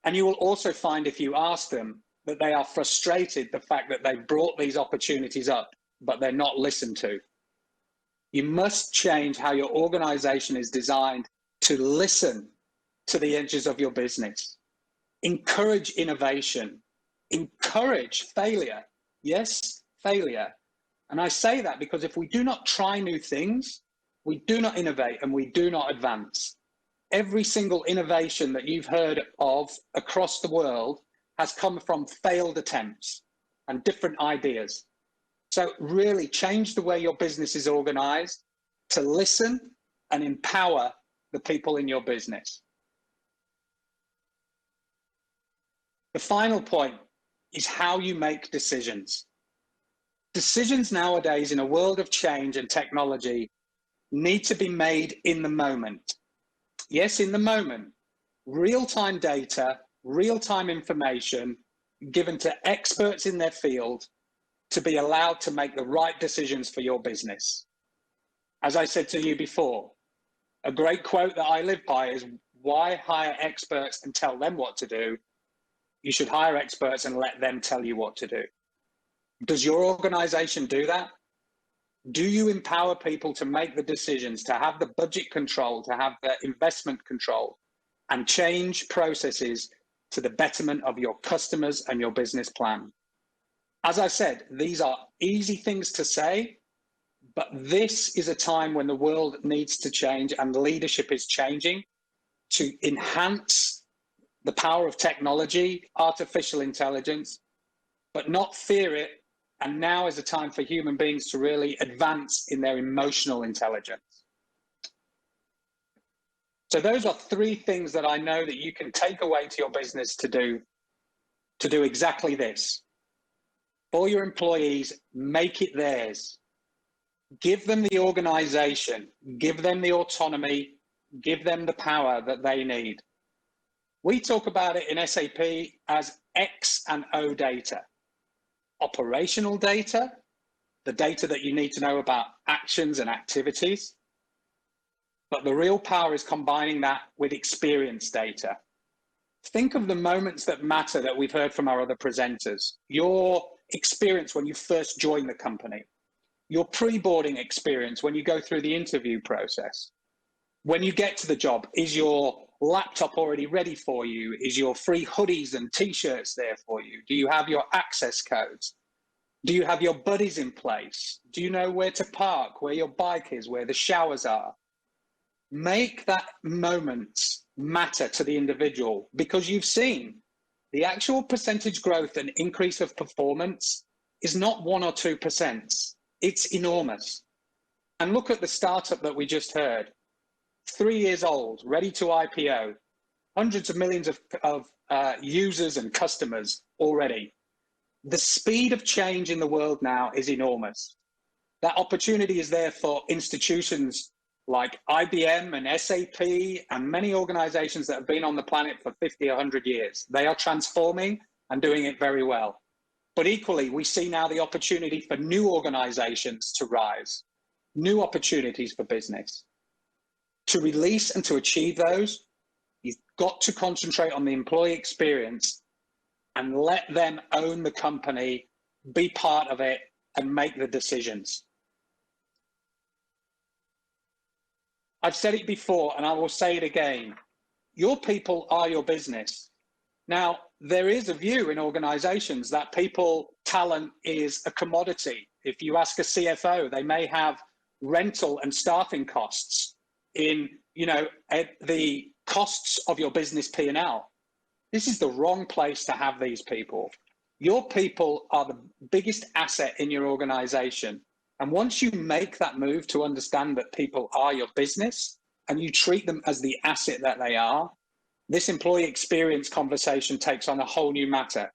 And you will also find, if you ask them, that they are frustrated the fact that they've brought these opportunities up, but they're not listened to. You must change how your organization is designed to listen to the edges of your business. Encourage innovation. Encourage failure. Yes, failure. And I say that because if we do not try new things, we do not innovate and we do not advance. Every single innovation that you've heard of across the world has come from failed attempts and different ideas. So really change the way your business is organized to listen and empower the people in your business. The final point is how you make decisions. Decisions nowadays in a world of change and technology need to be made in the moment. Yes, in the moment. Real-time data, real-time information given to experts in their field to be allowed to make the right decisions for your business. As I said to you before, a great quote that I live by is, why hire experts and tell them what to do? You should hire experts and let them tell you what to do. Does your organization do that? Do you empower people to make the decisions, to have the budget control, to have the investment control, and change processes to the betterment of your customers and your business plan? As I said, these are easy things to say, but this is a time when the world needs to change and leadership is changing to enhance the power of technology, artificial intelligence, but not fear it. And now is a time for human beings to really advance in their emotional intelligence. So those are three things that I know that you can take away to your business to do exactly this. For your employees, make it theirs. Give them the organization, give them the autonomy, give them the power that they need. We talk about it in SAP as X and O data. Operational data, the data that you need to know about actions and activities. But the real power is combining that with experience data. Think of the moments that matter that we've heard from our other presenters. Your experience when you first join the company, your pre-boarding experience when you go through the interview process. When you get to the job, is your laptop already ready for you? Is your free hoodies and t-shirts there for you? Do you have your access codes? Do you have your buddies in place? Do you know where to park, where your bike is, where the showers are? Make that moment matter to the individual, because you've seen the actual percentage growth and increase of performance is not 1 or 2%. It's enormous. And look at the startup that we just heard. 3 years old, ready to IPO, hundreds of millions of users and customers already. The speed of change in the world now is enormous. That opportunity is there for institutions like IBM and SAP and many organizations that have been on the planet for 50, 100 years. They are transforming and doing it very well. But equally, we see now the opportunity for new organizations to rise, new opportunities for business. To release and to achieve those, you've got to concentrate on the employee experience and let them own the company, be part of it, and make the decisions. I've said it before, and I will say it again. Your people are your business. Now, there is a view in organizations that people talent is a commodity. If you ask a CFO, they may have rental and staffing costs in, the costs of your business P&L. This is the wrong place to have these people. Your people are the biggest asset in your organization. And once you make that move to understand that people are your business and you treat them as the asset that they are, this employee experience conversation takes on a whole new matter.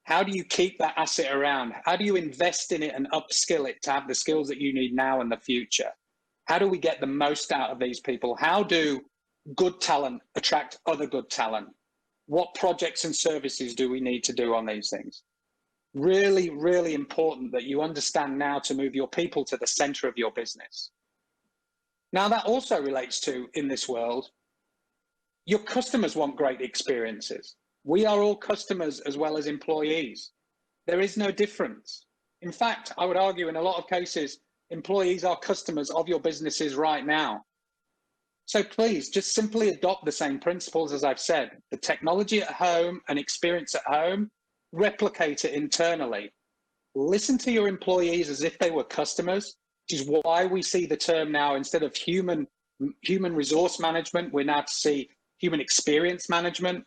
How do you keep that asset around? How do you invest in it and upskill it to have the skills that you need now and the future? How do we get the most out of these people? How do good talent attract other good talent? What projects and services do we need to do on these things? Really, really important that you understand now to move your people to the center of your business. Now, that also relates to, in this world, your customers want great experiences. We are all customers as well as employees. There is no difference. In fact, I would argue in a lot of cases, employees are customers of your businesses right now. So please just simply adopt the same principles as I've said. The technology at home and experience at home, replicate it internally. Listen to your employees as if they were customers, which is why we see the term now, instead of human resource management, we're now to see human experience management.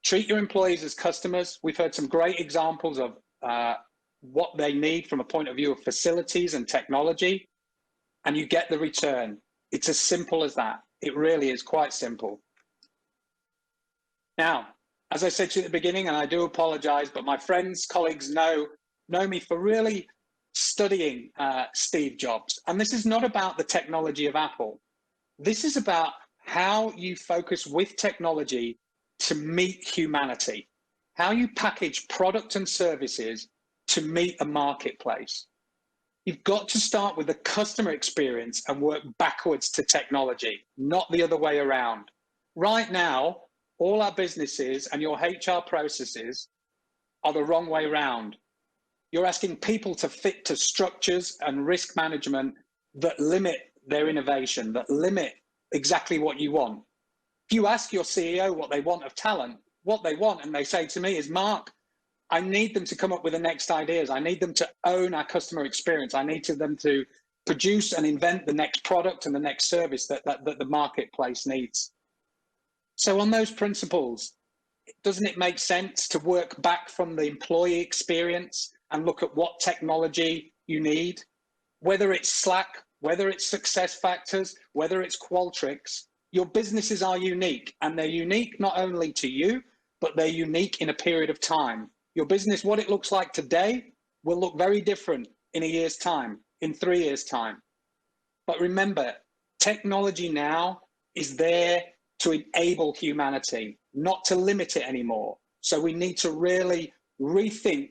Treat your employees as customers. We've heard some great examples of what they need from a point of view of facilities and technology, and you get the return. It's as simple as that. It really is quite simple. Now, as I said to you at the beginning, and I do apologize, but my friends, colleagues know me for really studying Steve Jobs. And this is not about the technology of Apple. This is about how you focus with technology to meet humanity, how you package product and services to meet a marketplace. You've got to start with the customer experience and work backwards to technology, not the other way around. Right now, all our businesses and your HR processes are the wrong way around. You're asking people to fit to structures and risk management that limit their innovation, that limit exactly what you want. If you ask your CEO what they want of talent, what they want, and they say to me is, Mark, I need them to come up with the next ideas. I need them to own our customer experience. I need them to produce and invent the next product and the next service that the marketplace needs. So on those principles, doesn't it make sense to work back from the employee experience and look at what technology you need? Whether it's Slack, whether it's SuccessFactors, whether it's Qualtrics, your businesses are unique, and they're unique not only to you, but they're unique in a period of time. Your business, what it looks like today, will look very different in a year's time, in 3 years' time. But remember, technology now is there to enable humanity, not to limit it anymore. So we need to really rethink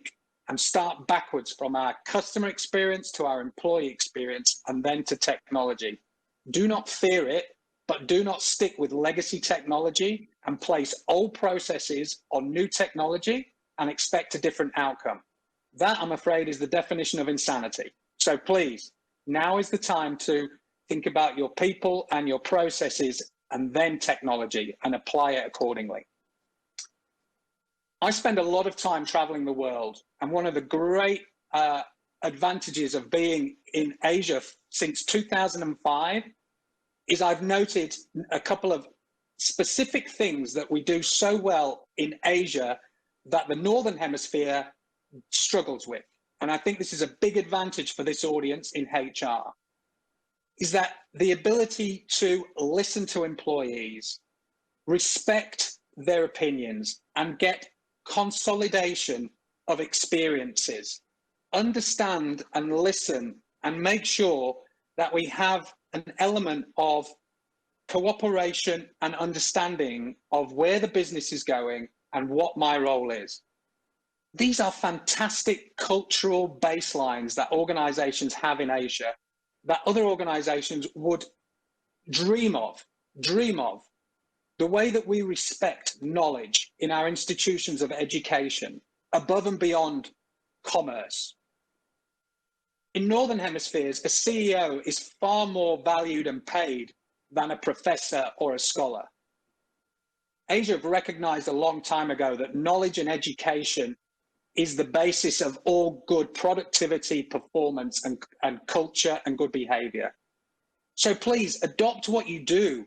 and start backwards from our customer experience to our employee experience and then to technology. Do not fear it, but do not stick with legacy technology and place old processes on new technology and expect a different outcome. That, I'm afraid, is the definition of insanity. So please, now is the time to think about your people and your processes and then technology and apply it accordingly. I spend a lot of time traveling the world, and one of the great advantages of being in Asia since 2005 is I've noted a couple of specific things that we do so well in Asia that the Northern Hemisphere struggles with. And I think this is a big advantage for this audience in HR, is that the ability to listen to employees, respect their opinions, and get consolidation of experiences, understand and listen and make sure that we have an element of cooperation and understanding of where the business is going and what my role is. These are fantastic cultural baselines that organizations have in Asia that other organizations would dream of. The way that we respect knowledge in our institutions of education above and beyond commerce. In Northern Hemispheres, a CEO is far more valued and paid than a professor or a scholar. Asia have recognized a long time ago that knowledge and education is the basis of all good productivity, performance, and culture and good behavior. So please adopt what you do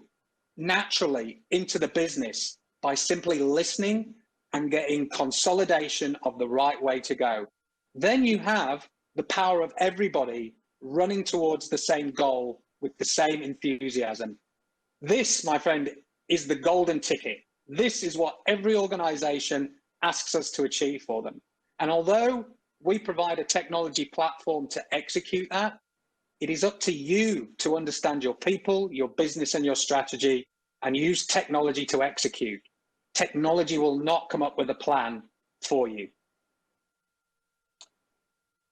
naturally into the business by simply listening and getting consolidation of the right way to go. Then you have the power of everybody running towards the same goal with the same enthusiasm. This, my friend, is the golden ticket. This is what every organization asks us to achieve for them. And although we provide a technology platform to execute that, it is up to you to understand your people, your business, and your strategy, and use technology to execute. Technology will not come up with a plan for you.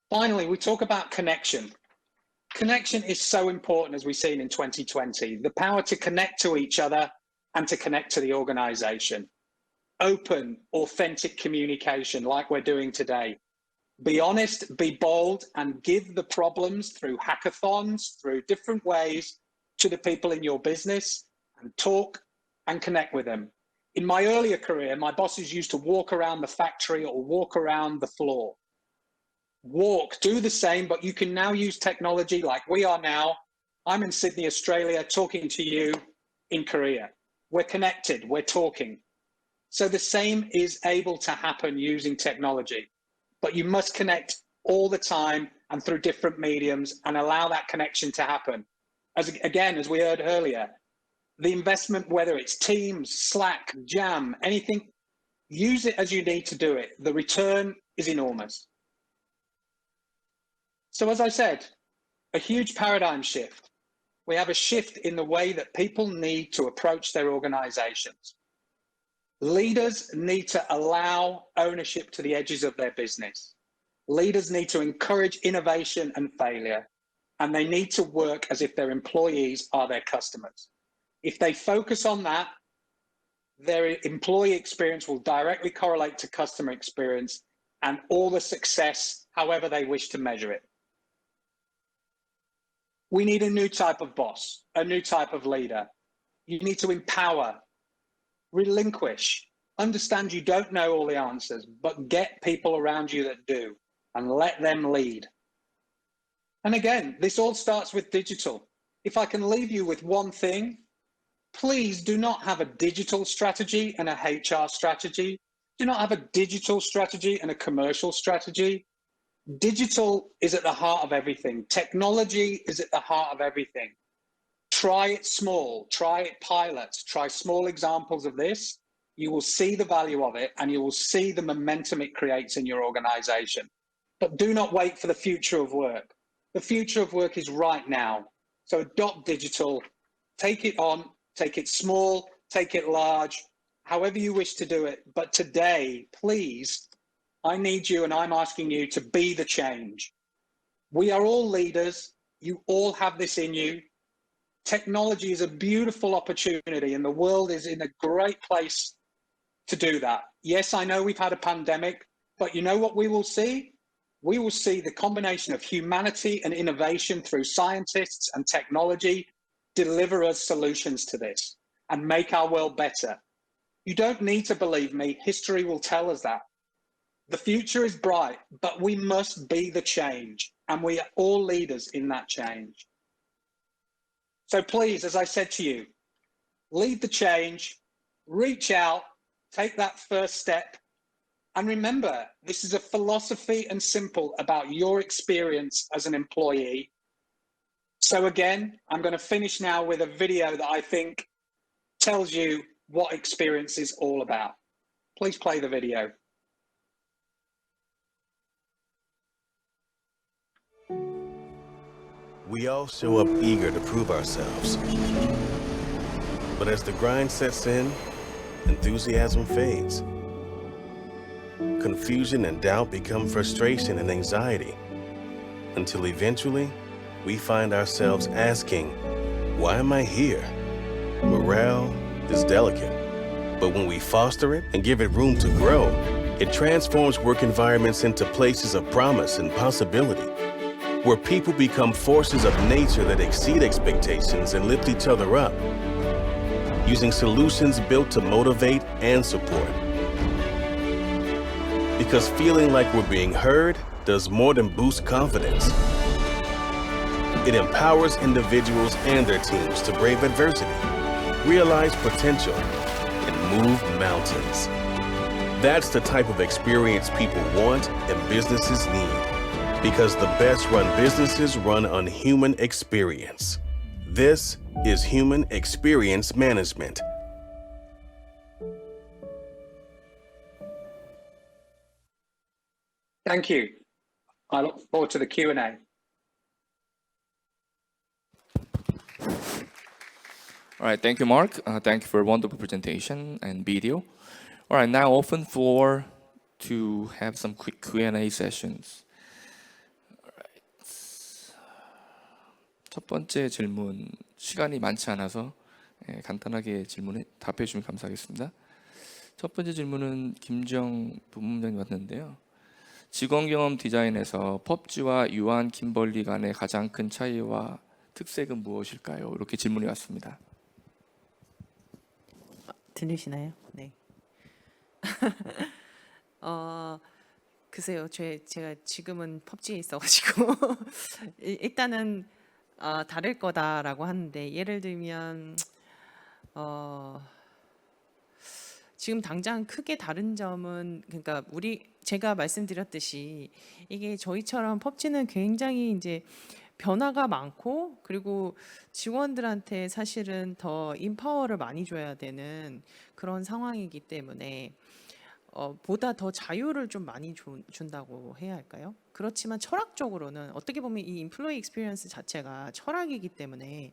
Finally, we talk about connection. Connection is so important, as we've seen in 2020, the power to connect to each other and to connect to the organization. Open, authentic communication like we're doing today. Be honest, be bold, and give the problems through hackathons, through different ways to the people in your business, and talk and connect with them. In my earlier career, my bosses used to walk around the factory or walk around the floor. Walk, do the same, but you can now use technology like we are now. I'm in Sydney, Australia, talking to you in Korea. We're connected, we're talking. So the same is able to happen using technology, but you must connect all the time and through different mediums and allow that connection to happen. As we heard earlier, the investment, whether it's Teams, Slack, Jam, anything, use it as you need to do it. The return is enormous. So as I said, a huge paradigm shift. We have a shift in the way that people need to approach their organizations. Leaders need to allow ownership to the edges of their business. Leaders need to encourage innovation and failure, and they need to work as if their employees are their customers. If they focus on that, their employee experience will directly correlate to customer experience and all the success, however they wish to measure it. We need a new type of boss, a new type of leader. You need to empower, relinquish, understand you don't know all the answers, but get people around you that do and let them lead. And again, this all starts with digital. If I can leave you with one thing, please do not have a digital strategy and a HR strategy. Do not have a digital strategy and a commercial strategy. Digital is at the heart of everything. Technology is at the heart of everything. Try it small, try it pilots, try small examples of this. You will see the value of it and you will see the momentum it creates in your organization. But do not wait for the future of work. The future of work is right now. So adopt digital, take it on, take it small, take it large, however you wish to do it. But today, please, I need you and I'm asking you to be the change. We are all leaders. You all have this in you. Technology is a beautiful opportunity and the world is in a great place to do that. Yes, I know we've had a pandemic, but you know what we will see? We will see the combination of humanity and innovation through scientists and technology deliver us solutions to this and make our world better. You don't need to believe me. History will tell us that. The future is bright, but we must be the change, and we are all leaders in that change. So please, as I said to you, lead the change, reach out, take that first step, and remember, this is a philosophy and simple about your experience as an employee. So again, I'm going to finish now with a video that I think tells you what experience is all about. Please play the video. We all show up eager to prove ourselves. But as the grind sets in, enthusiasm fades. Confusion and doubt become frustration and anxiety, until eventually we find ourselves asking, why am I here? Morale is delicate, but when we foster it and give it room to grow, it transforms work environments into places of promise and possibility, where people become forces of nature that exceed expectations and lift each other up, using solutions built to motivate and support. Because feeling like we're being heard does more than boost confidence. It empowers individuals and their teams to brave adversity, realize potential, and move mountains. That's the type of experience people want and businesses need. Because the best run businesses run on human experience. This is Human Experience Management. Thank you. I look forward to the Q&A. All right, thank you, Mark. Thank you for a wonderful presentation and video. All right, now open floor to have some quick Q&A sessions. All right. 첫 번째 질문, 시간이 많지 않아서 간단하게 답해 주시면 감사하겠습니다. 첫 번째 질문은 김정 부문장님 왔는데요. 직원 경험 디자인에서 펍지와 유한 킴벌리 간의 가장 큰 차이와 특색은 무엇일까요? 이렇게 질문이 왔습니다. 들리시나요? 네. 글쎄요, 제가 지금은 펍지에 있어가지고 일단은 다를 거다라고 하는데, 예를 들면 지금 당장 크게 다른 점은, 그러니까 제가 말씀드렸듯이 이게 저희처럼 펍지는 굉장히 이제 변화가 많고, 그리고 직원들한테 사실은 더 인파워를 많이 줘야 되는 그런 상황이기 때문에 보다 더 자유를 좀 많이 준다고 해야 할까요? 그렇지만 철학적으로는 어떻게 보면 이 인플로이 익스피리언스 자체가 철학이기 때문에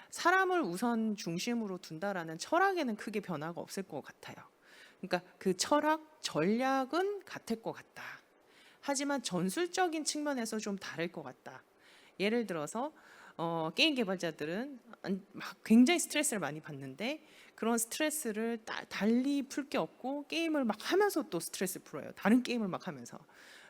사람을 우선 중심으로 둔다라는 철학에는 크게 변화가 없을 것 같아요. 그러니까 그 철학, 전략은 같을 것 같다. 하지만 전술적인 측면에서 좀 다를 것 같다. 예를 들어서 게임 개발자들은 막 굉장히 스트레스를 많이 받는데, 그런 스트레스를 달리 풀 게 없고 게임을 막 하면서 또 스트레스 풀어요. 다른 게임을 막 하면서.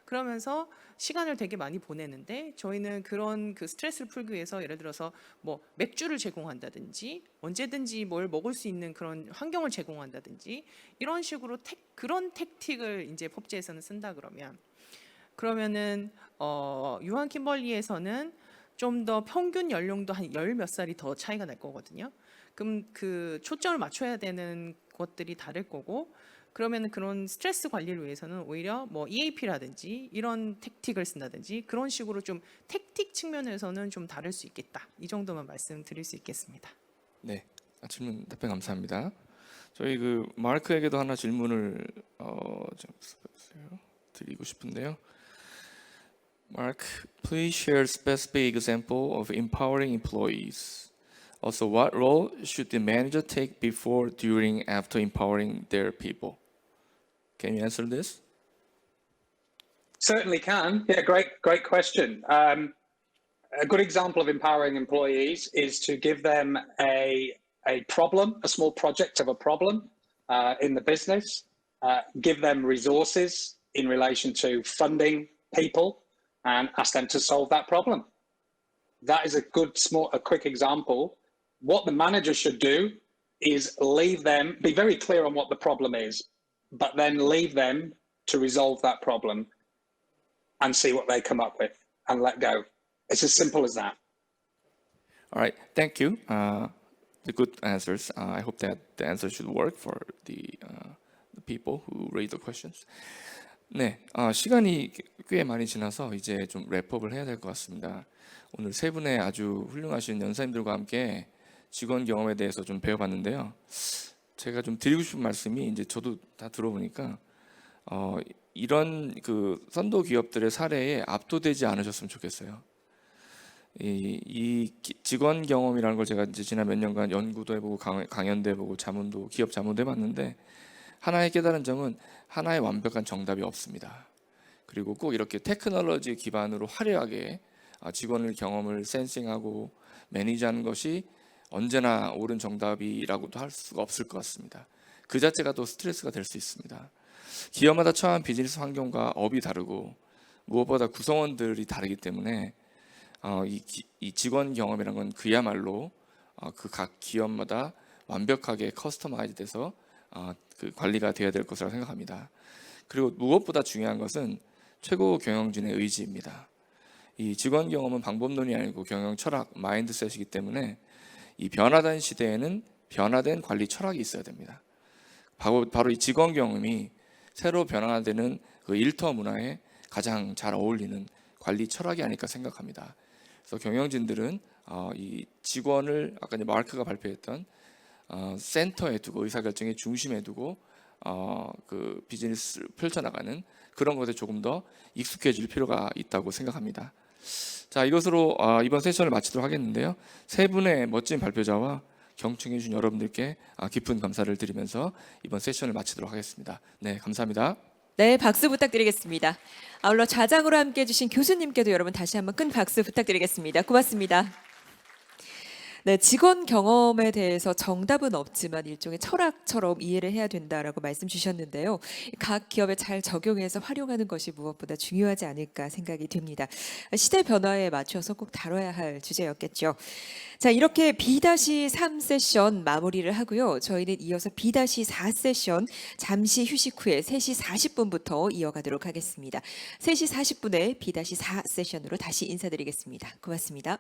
그러면서 시간을 되게 많이 보내는데, 저희는 그런 그 스트레스를 풀기 위해서 예를 들어서 뭐 맥주를 제공한다든지 언제든지 뭘 먹을 수 있는 그런 환경을 제공한다든지 이런 식으로 그런 택틱을 이제 펍지에서는 쓴다 그러면은 유한 킴벌리에서는 좀 더 평균 연령도 한 열 몇 살이 더 차이가 날 거거든요. 그럼 그 초점을 맞춰야 되는 것들이 다를 거고, 그러면 그런 스트레스 관리를 위해서는 오히려 뭐 EAP라든지 이런 택틱을 쓴다든지 그런 식으로 좀 택틱 측면에서는 좀 다를 수 있겠다. 이 정도만 말씀드릴 수 있겠습니다. 네, 질문 답변 감사합니다. 저희 그 마르크에게도 하나 질문을 드리고 싶은데요. Mark, please share specific example of empowering employees. Also, what role should the manager take before, during, after empowering their people? Can you answer this? Certainly can. Yeah, great question. A good example of empowering employees is to give them a problem, a small project of a problem in the business, give them resources in relation to funding people, and ask them to solve that problem. That is a quick example. What the manager should do is leave them, be very clear on what the problem is, but then leave them to resolve that problem and see what they come up with and let go. It's as simple as that. All right, thank you. The good answers. I hope that the answer should work for the people who raised the questions. 네, 시간이 꽤 많이 지나서 이제 좀 랩업을 해야 될 것 같습니다. 오늘 세 분의 아주 훌륭하신 연사님들과 함께 직원 경험에 대해서 좀 배워봤는데요. 제가 좀 드리고 싶은 말씀이, 이제 저도 다 들어보니까 이런 그 선도 기업들의 사례에 압도되지 않으셨으면 좋겠어요. 직원 경험이라는 걸 제가 이제 지난 몇 년간 연구도 해보고 강연도 해보고 자문도 기업 자문도 해봤는데 하나의 깨달은 점은 하나의 완벽한 정답이 없습니다. 그리고 꼭 이렇게 테크놀로지 기반으로 화려하게 직원의 경험을 센싱하고 매니지하는 것이 언제나 옳은 정답이라고도 할 수가 없을 것 같습니다. 그 자체가 또 스트레스가 될 수 있습니다. 기업마다 처한 비즈니스 환경과 업이 다르고 무엇보다 구성원들이 다르기 때문에 이 직원 경험이라는 건 그야말로 그 각 기업마다 완벽하게 커스터마이즈돼서 그 관리가 되어야 될 것이라고 생각합니다. 그리고 무엇보다 중요한 것은 최고 경영진의 의지입니다. 이 직원 경험은 방법론이 아니고 경영 철학, 마인드셋이기 때문에 이 변화된 시대에는 변화된 관리 철학이 있어야 됩니다. 바로 이 직원 경험이 새로 변화되는 그 일터 문화에 가장 잘 어울리는 관리 철학이 아닐까 생각합니다. 그래서 경영진들은 이 직원을 아까 이제 마르크가 발표했던 센터에 두고 의사결정의 중심에 두고 그 비즈니스를 펼쳐나가는 그런 것에 조금 더 익숙해질 필요가 있다고 생각합니다. 자, 이것으로 이번 세션을 마치도록 하겠는데요. 세 분의 멋진 발표자와 경청해 주신 여러분들께 깊은 감사를 드리면서 이번 세션을 마치도록 하겠습니다. 네, 감사합니다. 네, 박수 부탁드리겠습니다. 아울러 좌장으로 함께해 주신 교수님께도 여러분 다시 한번 큰 박수 부탁드리겠습니다. 고맙습니다. 네, 직원 경험에 대해서 정답은 없지만 일종의 철학처럼 이해를 해야 된다라고 말씀 주셨는데요. 각 기업에 잘 적용해서 활용하는 것이 무엇보다 중요하지 않을까 생각이 듭니다. 시대 변화에 맞춰서 꼭 다뤄야 할 주제였겠죠. 자, 이렇게 B-3 세션 마무리를 하고요. 저희는 이어서 B-4 세션 잠시 휴식 후에 3시 40분부터 이어가도록 하겠습니다. 3시 40분에 B-4 세션으로 다시 인사드리겠습니다. 고맙습니다.